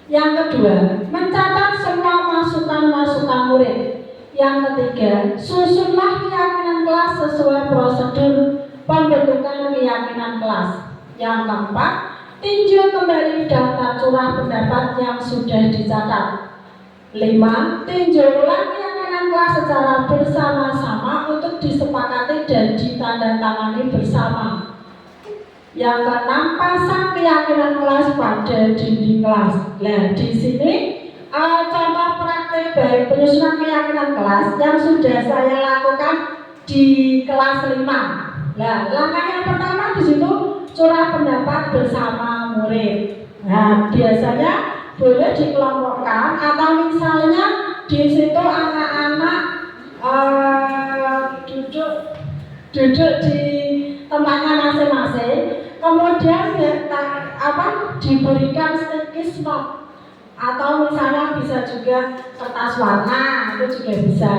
Yang kedua, mencatat semua masukan-masukan murid. Yang ketiga, susunlah keyakinan kelas sesuai prosedur pembentukan keyakinan kelas. Yang keempat, tinjau kembali daftar curah pendapat yang sudah dicatat. 5. Tinjau ulang keyakinan kelas secara bersama-sama untuk disepakati dan ditandatangani bersama. Yang keenam, pasang keyakinan kelas pada dinding kelas. Nah, di sini contoh praktik baik penyusunan keyakinan kelas yang sudah saya lakukan di kelas 5. Nah, langkah yang pertama di situ curah pendapat bersama murid. Nah, biasanya boleh dikelompokkan atau misalnya di situ anak-anak duduk di tempatnya masing-masing, kemudian diberikan sticky note atau misalnya bisa juga kertas warna, itu juga bisa.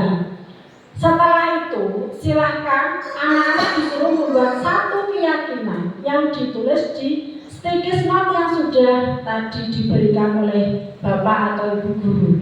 Setelah itu silahkan anak-anak disuruh membuat satu keyakinan yang ditulis di sticky note yang sudah tadi diberikan oleh Bapak atau Ibu Guru.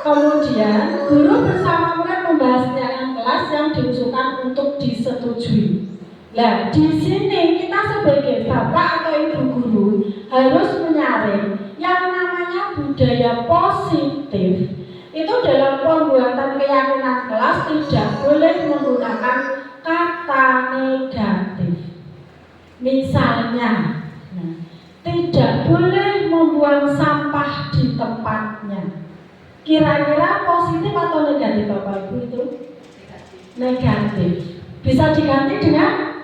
Kemudian guru bersama murid membahas keyakinan kelas yang diusulkan untuk disetujui. Nah, di sini kita sebagai Bapak atau Ibu Guru harus menyaring yang namanya budaya positif. Itu dalam pembuatan keyakinan kelas tidak boleh menggunakan kata negatif. Misalnya, tidak boleh membuang sampah di tempatnya. Kira-kira positif atau negatif Bapak Ibu itu? Negatif. Bisa diganti dengan?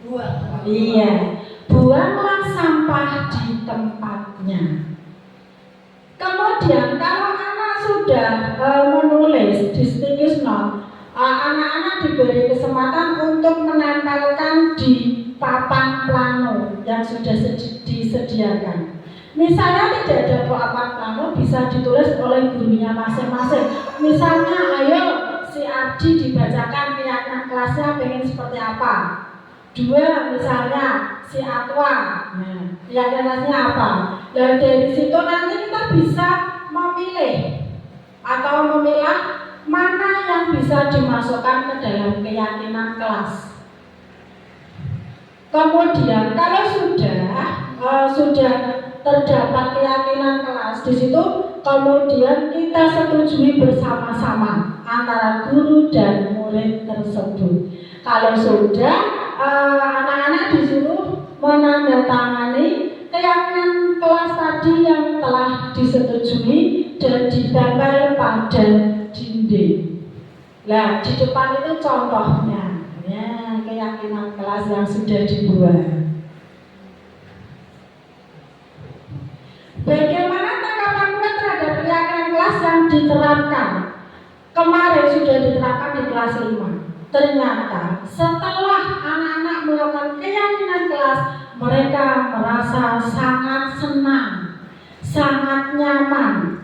Buang. Iya, buanglah sampah di tempatnya. Kemudian kalau anak sudah menulis di sticky note, anak-anak diberi kesempatan untuk menempelkan di papan plano yang sudah disediakan. Misalnya tidak ada pelapan plano, bisa ditulis oleh gurunya masing-masing. Misalnya, ayo si Ardi dibacakan keyakinan kelasnya pengen seperti apa. 2, misalnya si Atwa, keyakinannya apa. Dan dari situ nanti kita bisa memilih atau memilah mana yang bisa dimasukkan ke dalam keyakinan kelas. Kemudian kalau sudah terdapat keyakinan kelas di situ, kemudian kita setujui bersama-sama antara guru dan murid tersebut. Kalau sudah, anak-anak disuruh menandatangani keyakinan kelas tadi yang telah disetujui dan ditempel pada dinding. Nah, di depan itu contohnya, ya, keyakinan kelas yang sudah dibuat. Bagaimana tanggapan kita terhadap keyakinan kelas yang diterapkan? Kemarin sudah diterapkan di kelas 5. Ternyata setelah anak-anak melakukan keyakinan kelas, mereka merasa sangat senang, sangat nyaman.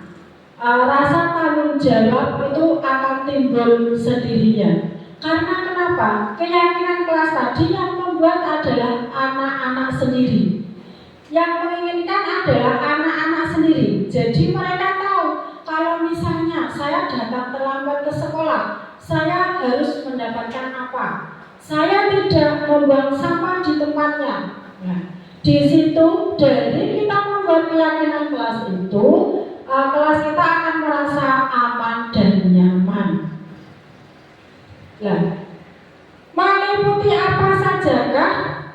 Rasa tanggung jawab itu akan timbul sendirinya. Karena kenapa? Keyakinan kelas tadi yang membuat adalah anak-anak sendiri. Yang menginginkan adalah anak-anak sendiri. Jadi mereka tahu kalau misalnya saya datang terlambat ke sekolah, saya harus mendapatkan apa? Saya tidak membuang sampah di tempatnya. Nah, di situ dari kita membuat keyakinan kelas itu, kelas kita akan merasa aman dan nyaman. Nah, meliputi apa sajakah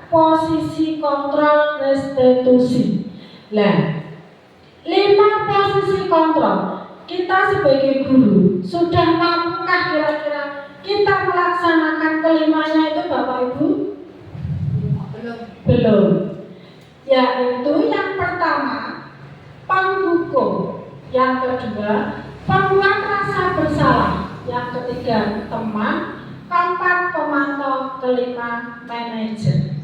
posisi kontrol restitusi? Nah, 5 posisi kontrol. Kita sebagai guru sudah mampukah kira-kira kita melaksanakan kelimanya itu Bapak Ibu? Belum. Yaitu yang pertama, penghukum. Yang kedua, pembuat rasa bersalah. Yang ketiga, teman. Keempat, pemantau. Kelima, manajer.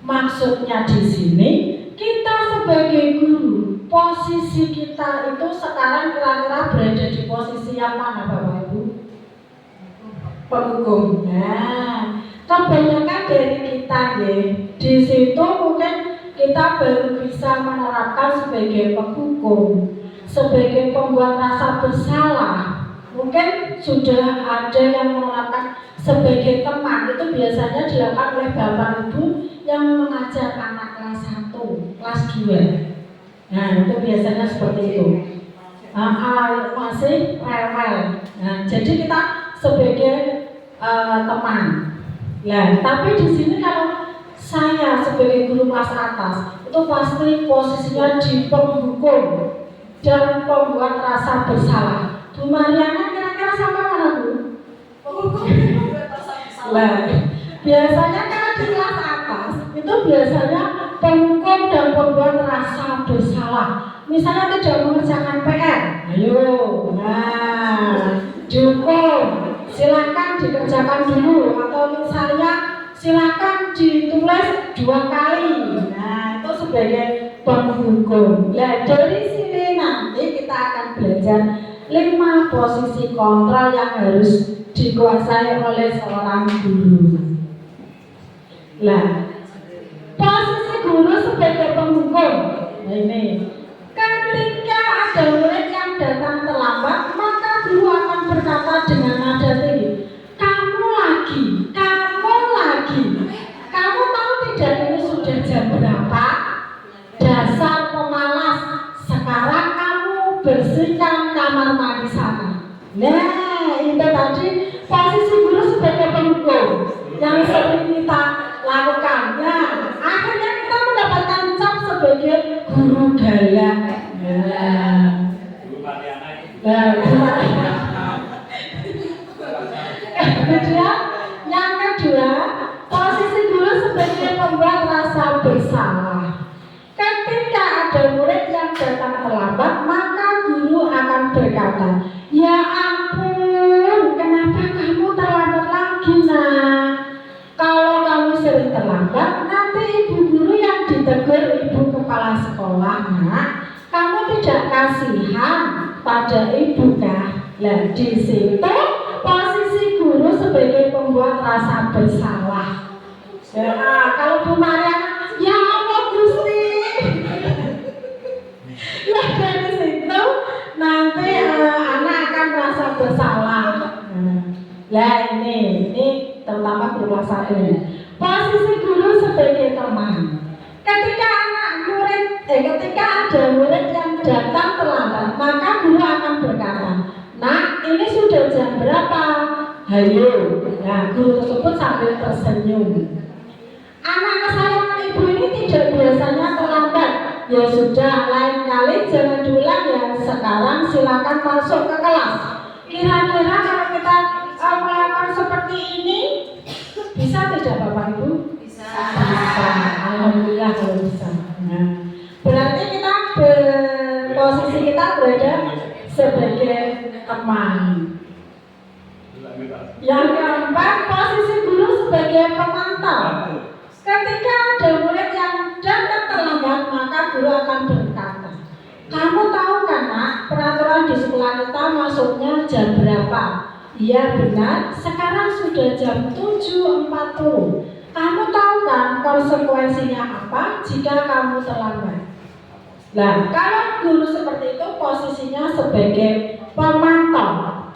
Maksudnya di sini kita sebagai guru, posisi kita itu sekarang kira-kira berada di posisi yang mana Bapak Ibu? Penghukum. Nah, kebanyakan dari kita ya, di situ mungkin kita baru bisa menerapkan sebagai penghukum, sebagai pembuat rasa bersalah. Mungkin sudah ada yang menerapkan sebagai teman. Itu biasanya dilakukan oleh Bapak Ibu yang mengajar anak kelas 1, kelas 2. Nah, itu biasanya seperti itu. Masih rewel. Nah, jadi kita sebagai teman. Nah, tapi di sini kalau saya sebagai guru kelas atas, itu pasti posisinya di penghukum dan pembuat rasa bersalah. Bu Mariana kira-kira sama mana Bu? Penghukum membuat rasa bersalah. Nah, biasanya kalau di kelas atas itu biasanya penghukum dan pembuat rasa bersalah. Misalnya tidak mengerjakan PR, ayo, nah, dihukum, silakan dikerjakan dulu, atau misalnya silakan ditulis 2 kali. Nah, itu sebagai penghukum. Nah, dari sini nanti kita akan belajar 5 posisi kontrol yang harus dikuasai oleh seorang guru. Nah, posisi guru sebagai penghukum. Nah, ini ketika ada murid yang datang terlambat, maka guru akan berkata dengan nada tinggi, kamu lagi, kamu tahu tidak ini sudah jam berapa? Dasar pemalas, sekarang kamu bersihkan kamar mandi sana. Nah, itu tadi posisi guru sebagai penghukum yang sering kita lakukan. Nah, akhirnya kita mendapatkan cap sebagai guru galak. Kemudian yang kedua, posisi guru sebagai pembuat rasa bersalah. Ketika ada murid yang datang terlambat, maka guru akan berkata, ya ampun, kenapa kamu terlambat lagi nak? Kalau kamu sering terlambat, nanti ibu guru yang ditegur ibu kepala sekolah nak. kasihan pada ibu kah? Nah, di situ posisi guru sebagai pembuat rasa bersalah. Ya, kalau Bu Maria, ya Allah Gusti. Ya dari situ nanti anak akan merasa bersalah. Nah, ini terutama guru kelas 1 ya. Posisi guru sebagai teman. Ketika ada murid yang datang terlambat, maka guru akan berkata, "Nak, ini sudah jam berapa? Hayo." Nah, guru tersebut sambil tersenyum. Anak kesayangan ibu ini tidak biasanya terlambat. Ya sudah, lain kali jangan diulang ya. Sekarang silakan masuk ke kelas. Kira-kira kalau kita melakukan seperti ini, bisa tidak Bapak Ibu? Bisa. Bisa. Alhamdulillah kalau bisa. Nah, berarti kita posisi kita berada sebagai teman. Yang keempat, posisi guru sebagai pemantau. Ketika ada murid yang datang terlambat, maka guru akan berkata, "Kamu tahu kan nak, peraturan di sekolah kita masuknya jam berapa?" "Iya benar, sekarang sudah jam 7.40. Kamu tahu kan konsekuensinya apa jika kamu terlambat?" Nah, kalau guru seperti itu posisinya sebagai pemantau.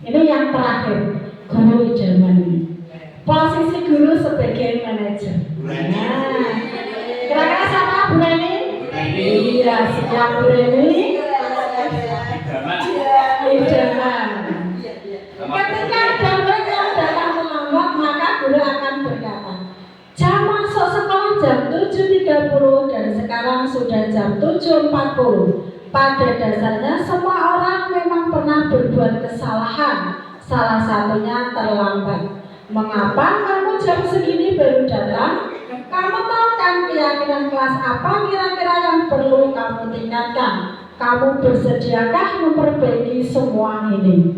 Ini yang terakhir, guru idaman ini. Posisi guru sebagai manajer. Nah, kira-kira siapa Bu Reni? Iya, siap Bu Reni. Idaman. Ketika ada murid yang datang terlambat, maka guru akan berkata, "Jam masuk sekolah jam 7.30 dan sekarang sudah jam 7.40. Pada dasarnya semua orang memang pernah berbuat kesalahan, salah satunya terlambat. Mengapa kamu jam segini baru datang? Kamu tahu kan keyakinan kelas apa kira-kira yang perlu kamu tingkatkan? Kamu bersediakah memperbaiki semua ini?"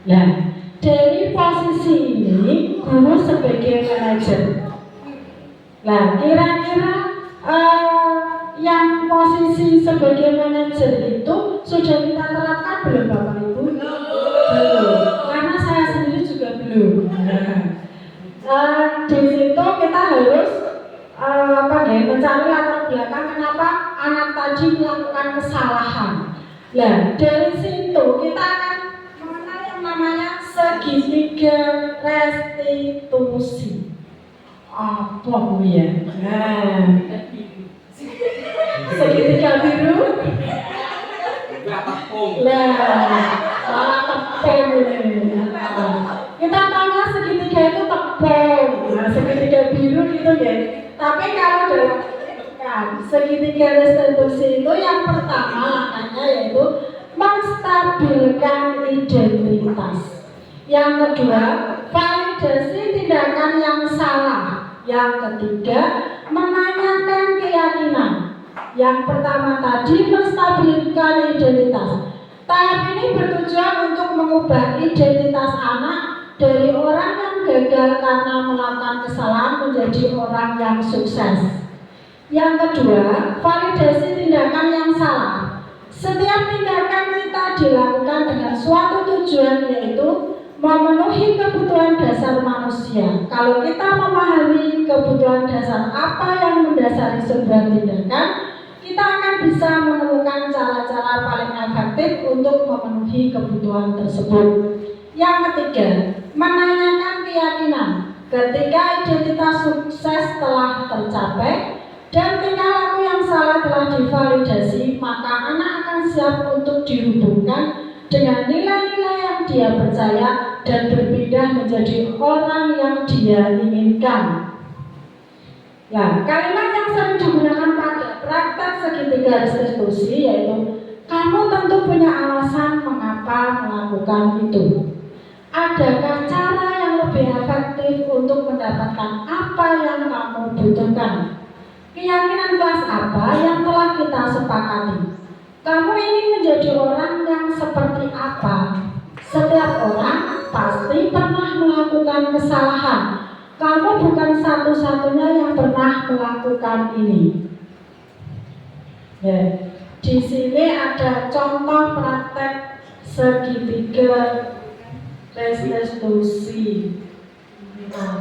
Nah, dari posisi ini guru sebagai manajer. Nah, kira-kira yang posisi sebagai manajer itu sudah kita terapkan belum Bapak Ibu? Belum, karena saya sendiri juga belum. Di situ kita harus mencari latar belakang kenapa anak tadi melakukan kesalahan. Nah, dari situ kita akan mengenal yang namanya segitiga restitusi. Apa Bu ya? Nah, segitiga biru. Nah, salah tepung ini. Kita tahunya segitiga itu tepung. Nah, segitiga biru gitu ya. Tapi kalau dalam segitiga restitusi itu yang pertama langkahnya yaitu menstabilkan identitas. Yang kedua, validasi tindakan yang salah. Yang ketiga, menanyakan keyakinan. Yang pertama tadi menstabilkan identitas. Tahap ini bertujuan untuk mengubah identitas anak dari orang yang gagal karena melakukan kesalahan menjadi orang yang sukses. Yang kedua, validasi tindakan yang salah. Setiap tindakan kita dilakukan dengan suatu tujuan, yaitu memenuhi kebutuhan dasar manusia. Kalau kita memahami kebutuhan dasar apa yang mendasari sebuah tindakan, kita akan bisa menemukan cara-cara paling efektif untuk memenuhi kebutuhan tersebut. Yang ketiga, menanyakan keyakinan. Ketika identitas sukses telah tercapai dan tingkah laku yang salah telah divalidasi, maka anak akan siap untuk dihubungkan dengan nilai-nilai yang dia percaya dan berpindah menjadi orang yang dia inginkan. Nah, kalimat yang sering digunakan pada praktek segitiga restitusi yaitu, "Kamu tentu punya alasan mengapa melakukan itu. Adakah cara yang lebih efektif untuk mendapatkan apa yang kamu butuhkan? Keyakinan kelas apa yang telah kita sepakati? Kamu ingin menjadi orang yang seperti apa? Setiap orang pasti pernah melakukan kesalahan. Kamu bukan satu-satunya yang pernah melakukan ini." Ya. Di sini ada contoh praktek segitiga restitusi. Nah,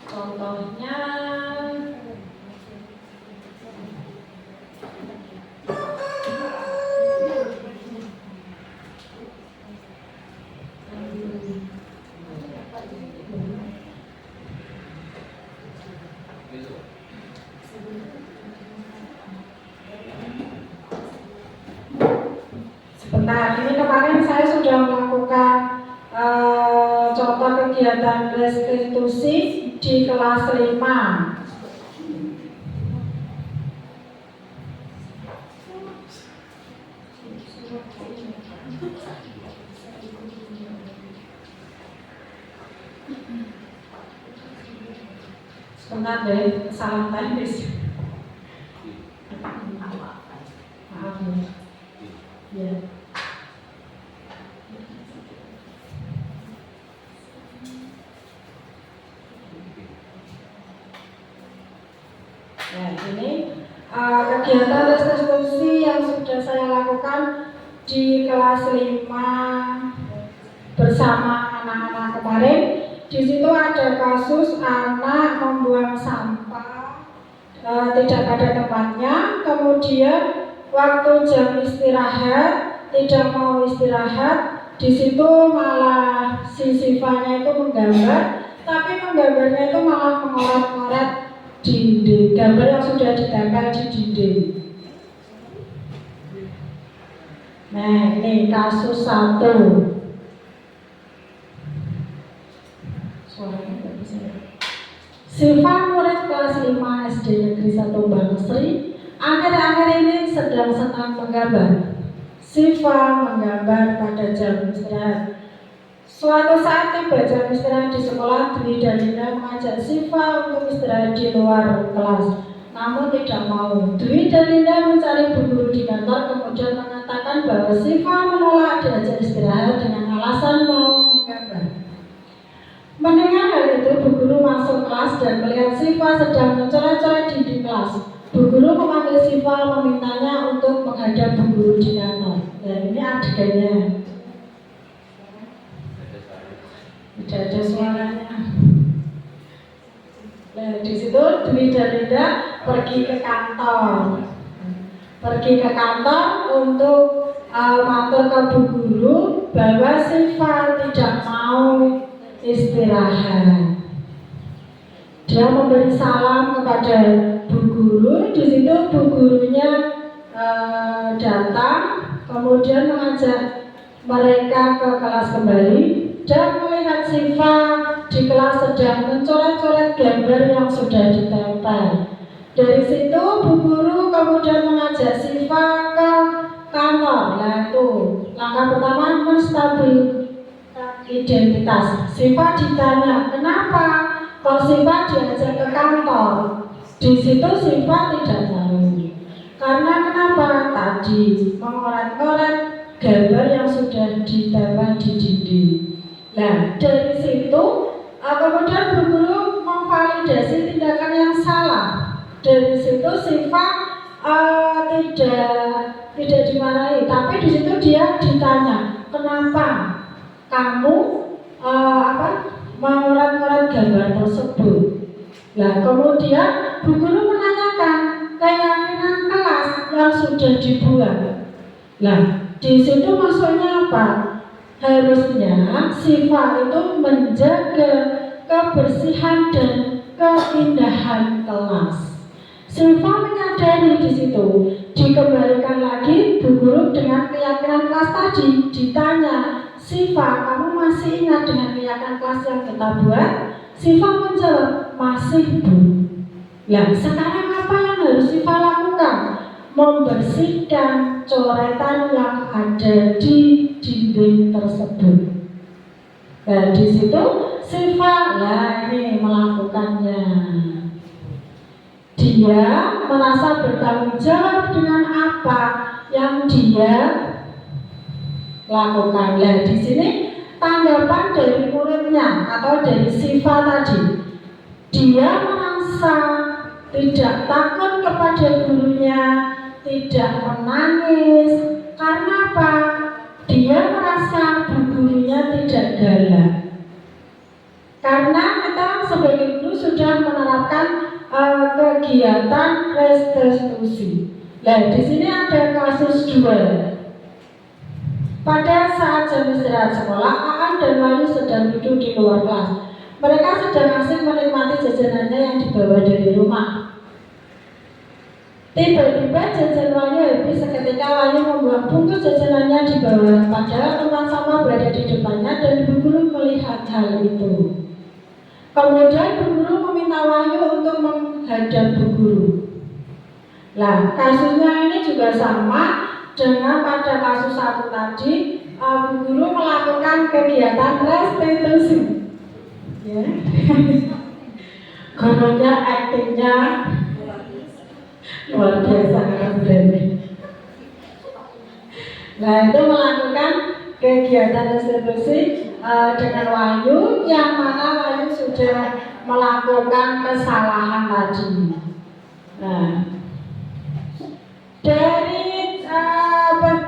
contohnya sebentar, ini kemarin saya sudah melakukan contoh kegiatan restitusi di kelas 5. Sebentar deh, salah teknis. Maaf ya. Nah, ini kegiatan restitusi yang sudah saya lakukan di kelas 5 bersama anak-anak kemarin. Di situ ada kasus anak membuang sampah tidak pada tempatnya, kemudian waktu jam istirahat tidak mau istirahat, di situ malah si siswanya itu menggambar, tapi menggambarnya itu malah mengorat-ngorat dinding, gambar yang sudah ditempel di dinding. Nah, ini kasus 1. Siva murid kelas 5 SD Negeri 1 Bangsri akhir-akhir ini sedang senang menggambar. Siva menggambar pada jam istirahat. Suatu saat tiba jam istirahat di sekolah, Dwi dan Linda mengajak Siva untuk istirahat di luar kelas. Namun tidak mau. Dwi dan Linda mencari bu guru di kantor, kemudian mengatakan bahwa Siva menolak diajak istirahat dengan alasan mau menggambar. Mendengar hal itu, bu guru masuk kelas dan melihat Siva sedang mencoret-coret dinding kelas. Bu guru memanggil Siva, memintanya untuk menghadap bu guru di kantor. Dan ini adegannya. Tidak ada suaranya. Nah, di situ Dwi dan Linda pergi ke kantor. Pergi ke kantor untuk matur ke bu guru bahwa Siva tidak mau istirahat. Dia memberi salam kepada bu guru. Di situ bu gurunya datang, kemudian mengajak mereka ke kelas kembali dan melihat Siva di kelas sedang mencoret-coret gambar yang sudah ditempel. Dari situ bu guru kemudian mengajak Siva ke kantor. Nah, itu langkah pertama, menstabil identitas. Siva ditanya, kenapa kok Siva diajak ke kantor? Di situ Siva tidak tahu. Karena kenapa? Tadi mengoret-ngoret gambar yang sudah ditempel di dinding. Nah, dari situ kemudian bu guru memvalidasi tindakan yang salah. Dari situ Siva tidak dimarahi, tapi di situ dia ditanya, kenapa kamu mengoret-ngoret gambar tersebut. Nah, kemudian bu guru menanyakan keyakinan kelas yang sudah dibuat. Nah, di situ maksudnya apa? Harusnya Siva itu menjaga kebersihan dan keindahan kelas. Siva menyadari di situ. Dikembalikan lagi bu guru dengan keyakinan kelas tadi, ditanya, Siva, kamu masih ingat dengan keyakinan kelas yang kita buat? Siva menjawab, masih bu. Nah, sekarang apa yang harus Siva lakukan? Membersihkan coretan yang ada di dinding tersebut. Nah, di situ Siva ini melakukannya. Dia merasa bertanggung jawab dengan apa yang dia lakukan. Nah, di sini tanggapan dari muridnya atau dari Siva tadi. Dia merasa tidak takut kepada gurunya, tidak menangis. Karena apa? Dia merasa bu gurunya tidak galak. Karena kita sebagai guru sudah menerapkan kegiatan restitusi. Nah, di sini ada kasus 2. Pada saat jam istirahat sekolah, Aan dan Wahyu sedang duduk di luar kelas. Mereka sedang asik menikmati jajanannya yang dibawa dari rumah. Tiba-tiba jajan Wahyu habis seketika Wahyu membuang bungkus jajanannya di bawah. Padahal teman sama berada di depannya dan Bu Guru melihat hal itu. Kemudian Bu Guru meminta Wahyu untuk menghadap Bu Guru. Nah, kasusnya ini juga sama dengan pada kasus 1 tadi. Bu Guru melakukan kegiatan restitusi. Ya. Gurunya aktingnya luar biasa karena berani. Nah, itu melakukan kegiatan restitusi dengan Wahyu, yang mana Wahyu sudah melakukan kesalahan tadi. Nah, dari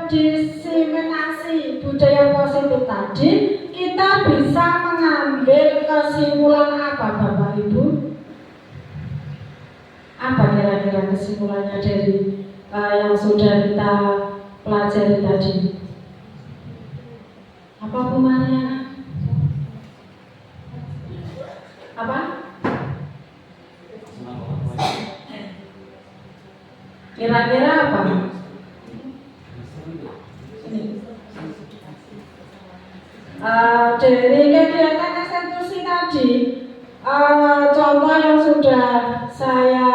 diseminasi budaya positif tadi, kita bisa mengambil kesimpulan apa, Bapak Ibu? Apa kira-kira kesimpulannya dari yang sudah kita pelajari tadi? Apa Bu Mariana? Apa? Kira-kira apa? Dari kegiatan restitusi tadi, contoh yang sudah saya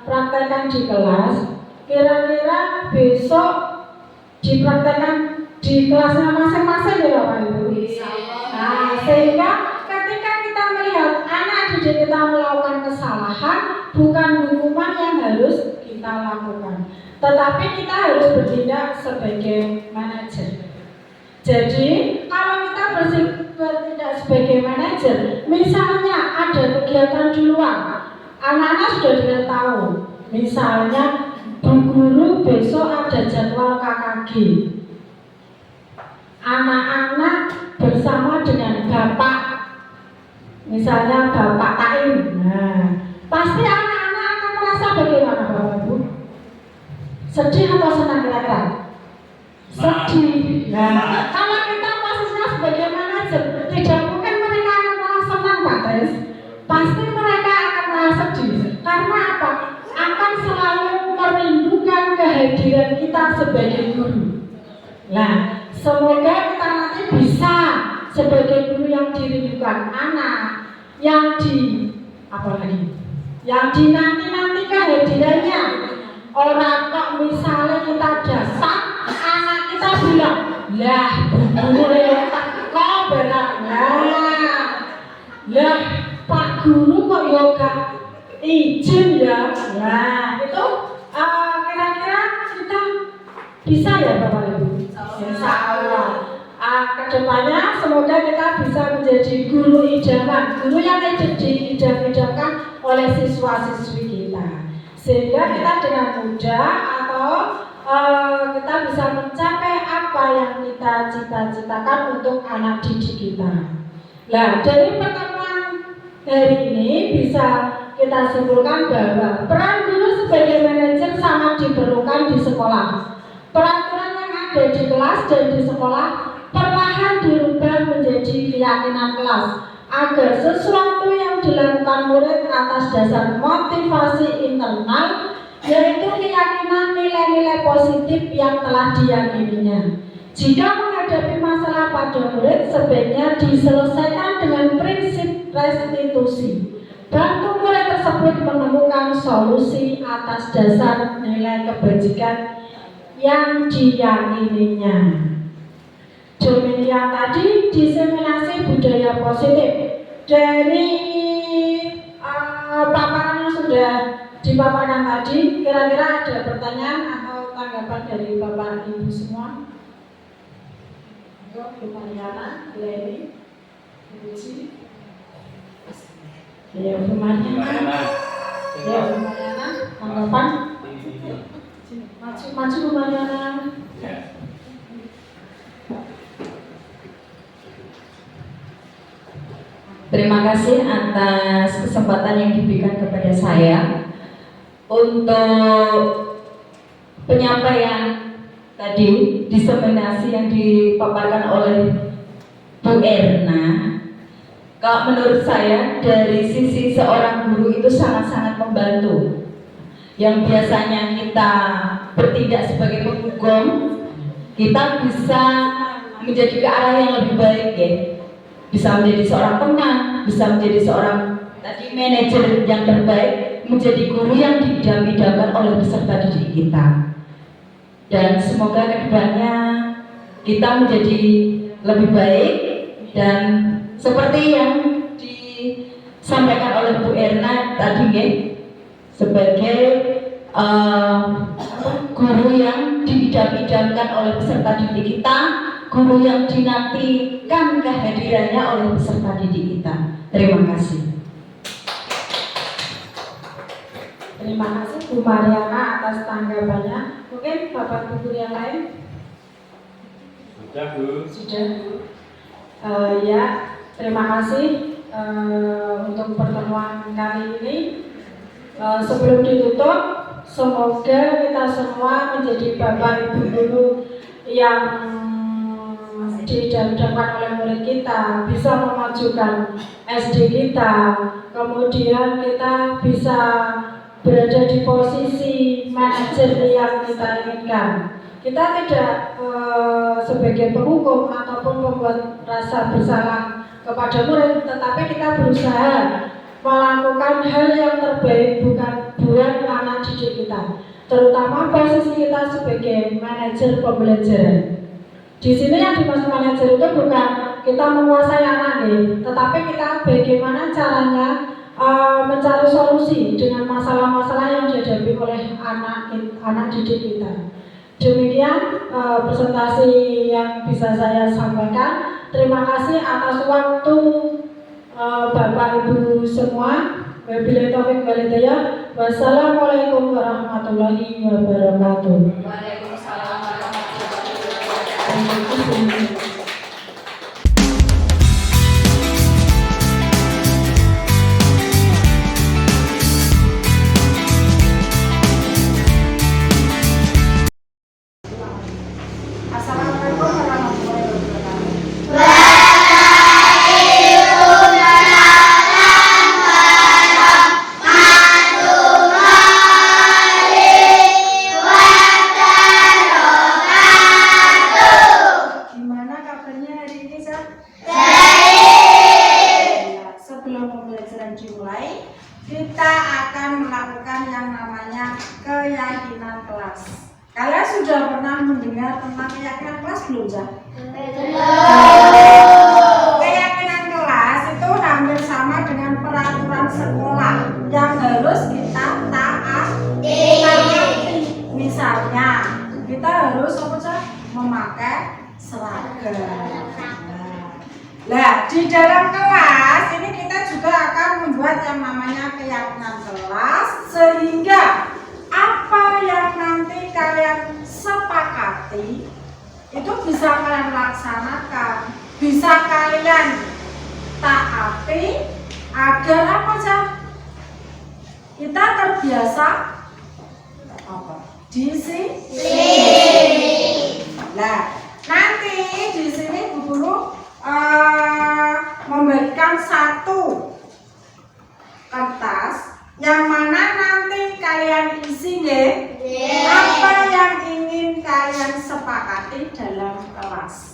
praktekkan di kelas, kira-kira besok dipraktekkan di kelasnya masing-masing ya Bapak Ibu. Nah, sehingga ketika kita melihat anak didik kita melakukan kesalahan, bukan hukuman yang harus kita lakukan, tetapi kita harus bertindak sebagai manajer. Jadi kalau kita bertindak sebagai manajer, misalnya ada kegiatan di luar, anak-anak sudah tidak tahu, misalnya Bu Guru besok ada jadwal KKG, anak-anak bersama dengan Bapak, misalnya Bapak Taim. Nah, pasti anak-anak akan merasa bagaimana Bapak Ibu? Sedih atau senang kira-kira? Sedih. Nah, kalau kita posisinya sebagai manajer, tidak mungkin mereka akan merasa senang Pak Tes. Pasti mereka akan merasa sedih. Karena apa? Akan selalu merindukan kehadiran kita sebagai guru. Nah, semoga kita nanti bisa sebagai guru yang dirindukan anak, yang yang dinanti-nanti kehadirannya. Orang kok misalnya kita dasar, anak kita bilang, lah guru letak kok berak, lah Pak Guru kok yoga izin ya. Nah itu kira-kira kita bisa ya Bapak Ibu? Insya Allah. Kedepannya semoga kita bisa menjadi guru idaman, guru yang diidam-idamkan oleh siswa-siswi kita, sehingga kita dengan mudah atau kita bisa mencapai apa yang kita cita-citakan untuk anak didik kita. Nah, dari pertemuan hari ini bisa kita simpulkan bahwa peran guru sebagai manajer sangat diperlukan di sekolah. Peraturan yang ada di kelas dan di sekolah perlahan dirubah menjadi keyakinan kelas agar sesuatu yang dilakukan murid atas dasar motivasi internal, yaitu keyakinan nilai-nilai positif yang telah diyakininya. Jika menghadapi masalah pada murid, sebaiknya diselesaikan dengan prinsip restitusi. Bantu murid tersebut menemukan solusi atas dasar nilai kebajikan yang diyakininya. Demikian tadi diseminasi budaya positif. Dari paparan yang sudah dipaparkan tadi, kira-kira ada pertanyaan atau tanggapan dari Bapak Ibu semua? Bu Mariana, Leni, Bu Ci. Ya, Bu Mariana. Ya, Bu Mariana, tanggapan? Maju Bu Mariana. Terima kasih atas kesempatan yang diberikan kepada saya untuk penyampaian tadi diseminasi yang dipaparkan oleh Bu Erna. Kalau menurut saya dari sisi seorang guru itu sangat-sangat membantu. Yang biasanya kita bertindak sebagai penghukum, kita bisa menjadi ke arah yang lebih baik ya. Bisa menjadi seorang teman, bisa menjadi seorang tadi manajer yang terbaik, menjadi guru yang diidam-idamkan oleh peserta didik kita. Dan semoga kedepannya kita menjadi lebih baik dan seperti yang disampaikan oleh Bu Erna tadi ya, sebagai guru yang diidam-idamkan oleh peserta didik kita, guru yang dinantikan kehadirannya oleh peserta didik kita. Terima kasih. Terima kasih Bu Mariana atas tanggapannya. Mungkin Bapak Ibu guru yang lain? Sudah Bu. Sudah Bu. Ya, terima kasih untuk pertemuan kali ini. Sebelum ditutup, semoga kita semua menjadi Bapak Ibu guru yang didamkan oleh murid kita, bisa memajukan SD kita, kemudian kita bisa berada di posisi manajer yang kita inginkan. Kita tidak sebagai penghukum ataupun membuat rasa bersalah kepada murid, tetapi kita berusaha melakukan hal yang terbaik buat anak didik kita, terutama posisi kita sebagai manajer pembelajaran. Di sini yang dimaksud manajer itu bukan kita menguasai anak tetapi kita bagaimana caranya mencari solusi dengan masalah-masalah yang dihadapi oleh anak didik kita. Demikian presentasi yang bisa saya sampaikan. Terima kasih atas waktu Bapak Ibu semua. Wabillahi taufiq wal hidayah. Wassalamualaikum warahmatullahi wabarakatuh. Waalaikumsalam warahmatullahi wabarakatuh. Terima kasih. Assalamualaikum warahmatullahi wabarakatuh. Gimana kabarnya hari ini, Zat? Ya, sebelum pembelajaran dimulai, kita akan melakukan yang namanya keyakinan kelas. Kalian sudah pernah mendengar tentang keyakinan kelas belum, Zat? Keyakinan kelas itu hampir sama dengan peraturan sekolah yang harus kita taati. Misalnya, kita harus memakai seragam. Nah, di dalam kelas ini kita juga akan membuat yang namanya keyakinan kelas, sehingga apa yang nanti kalian sepakati itu bisa kalian laksanakan, bisa kalian taati agar apa Zat? Kita terbiasa apa? Disiplin. Nah, nanti di sini Bu Guru membagikan satu kertas yang mana nanti kalian isi apa yang ingin kalian sepakati dalam kelas.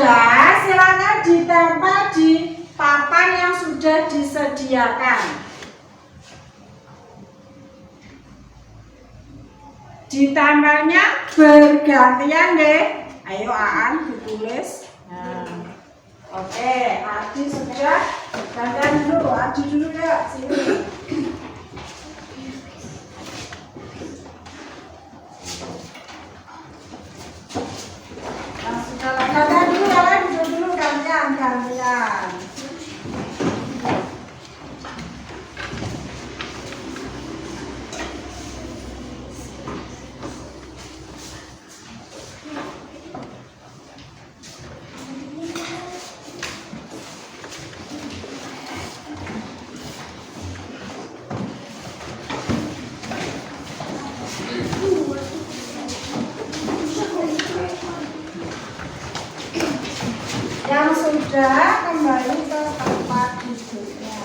sudah, silakan ditempel di papan yang sudah disediakan. Ditempelnya bergantian deh. Ayo Aan ditulis. Nah, oke, Adi sudah. Gantian dulu, Adi dulu ya, sini. Nah, sudah gantian dulu ya, duduk dulu gantian. Yang sudah kembali ke tempat duduknya.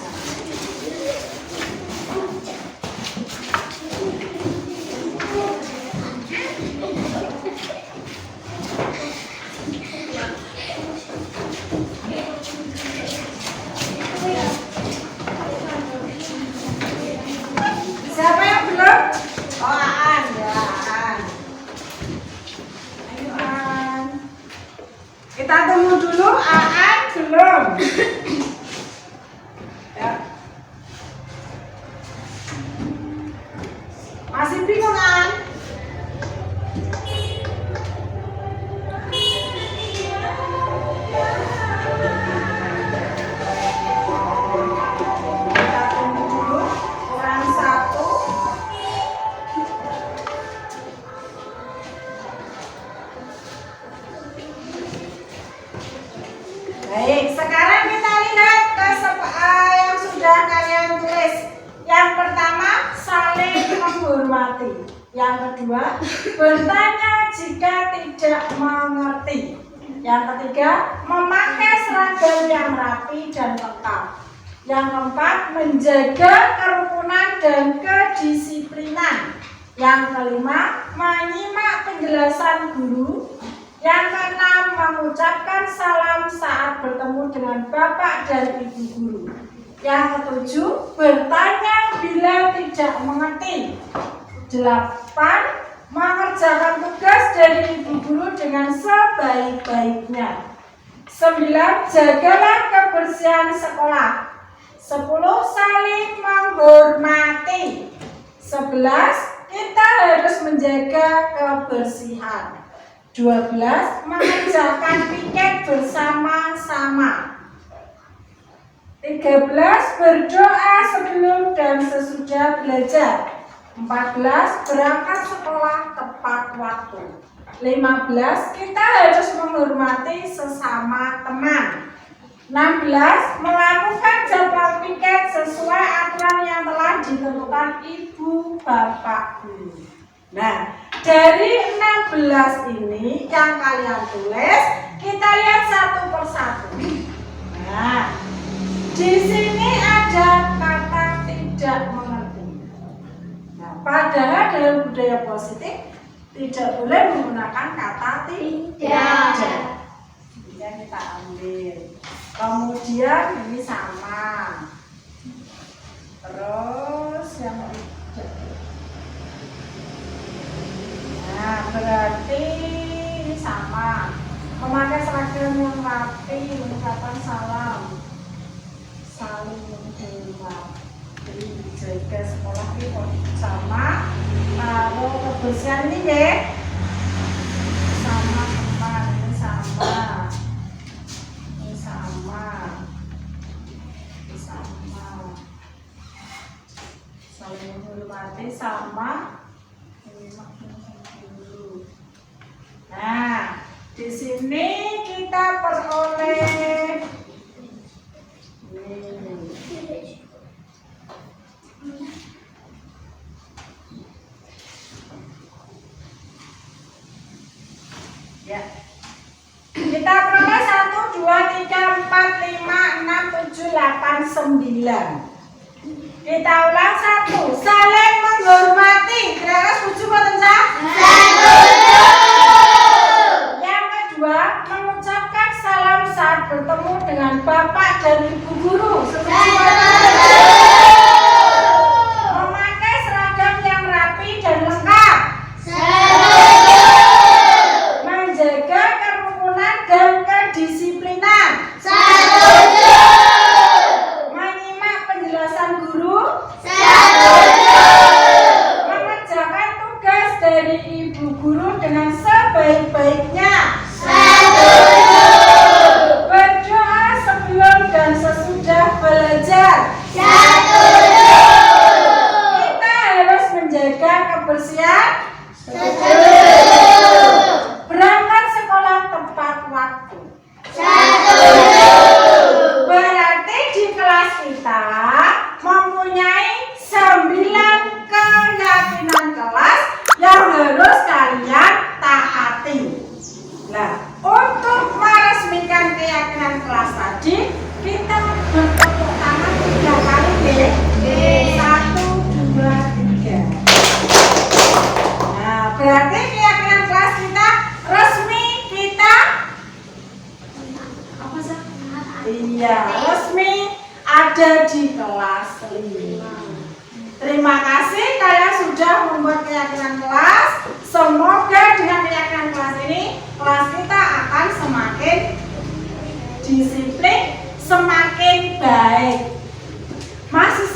Siapa yang belum? Oh, Aan ya, Aan. Ayo Aan. Kita tunggu dulu, Aan belum. Ya. Masih bingung Aan? Kita tunggu dulu, orang satu. Baik, sekarang kita lihat yang sudah kalian tulis. Yang pertama, saling menghormati. Yang kedua, bertanya jika tidak mengerti. Yang ketiga, memakai seragam yang rapi dan lengkap. Yang keempat, menjaga kerukunan dan kedisiplinan. Yang kelima, menyimak penjelasan guru. Yang keenam, mengucapkan salam saat bertemu dengan bapak dan ibu guru. Yang ketujuh, bertanya bila tidak mengerti. 8. Mengerjakan tugas dari ibu guru dengan sebaik-baiknya. 9. Jagalah kebersihan sekolah. 10. Saling menghormati. 11. Kita harus menjaga kebersihan. 12. Mengerjakan piket bersama-sama. 13. Berdoa sebelum dan sesudah belajar. 14. Berangkat sekolah tepat waktu. 15. Kita harus menghormati sesama teman. 16. Melakukan jadwal piket sesuai aturan yang telah ditentukan ibu bapak guru. Nah, dari 16 ini yang kalian tulis, kita lihat satu persatu. Nah, di sini ada kata tidak mengerti. Nah, padahal dalam budaya positif tidak boleh menggunakan kata tidak. Kemudian kita ambil. Kemudian ini sama. Terus yang tidak. Nah, berarti ini sama. Memakai seragam yang rapi, mengucapkan salam, saling menghormati, jaga sekolah itu sama. Kalau kebersihan ini ya, sama teman, ini sama, ini sama, ini sama, saling menghormati sama. Nah, di sini kita peroleh ya. Kita peroleh 1, 2, 3, 4, 5, 6, 7, 8, 9. Kita ulang 1. Saling menghormati. Kira-kira setuju Pak Tensa? Setuju. Yang kedua, mengucapkan salam penjelasan guru? Mengerjakan tugas dari ibu guru dengan sebaik-baiknya. Berdoa sebelum dan sesudah belajar. Kita harus menjaga kebersihan. Berangkat sekolah tepat waktu. Berarti di kelas kita mempunyai 9 keyakinan kelas yang harus kalian taati. Nah, untuk meresmikan keyakinan kelas tadi, kita bertepuk tangan 3 kali deh. 1, 2, 3. Nah, berarti keyakinan kelas kita resmi kita apa sih? Iya, resmi ada di kelas 5. Terima kasih kalian sudah membuat keyakinan kelas. Semoga dengan keyakinan kelas ini kelas kita akan semakin disiplin, semakin baik. Masih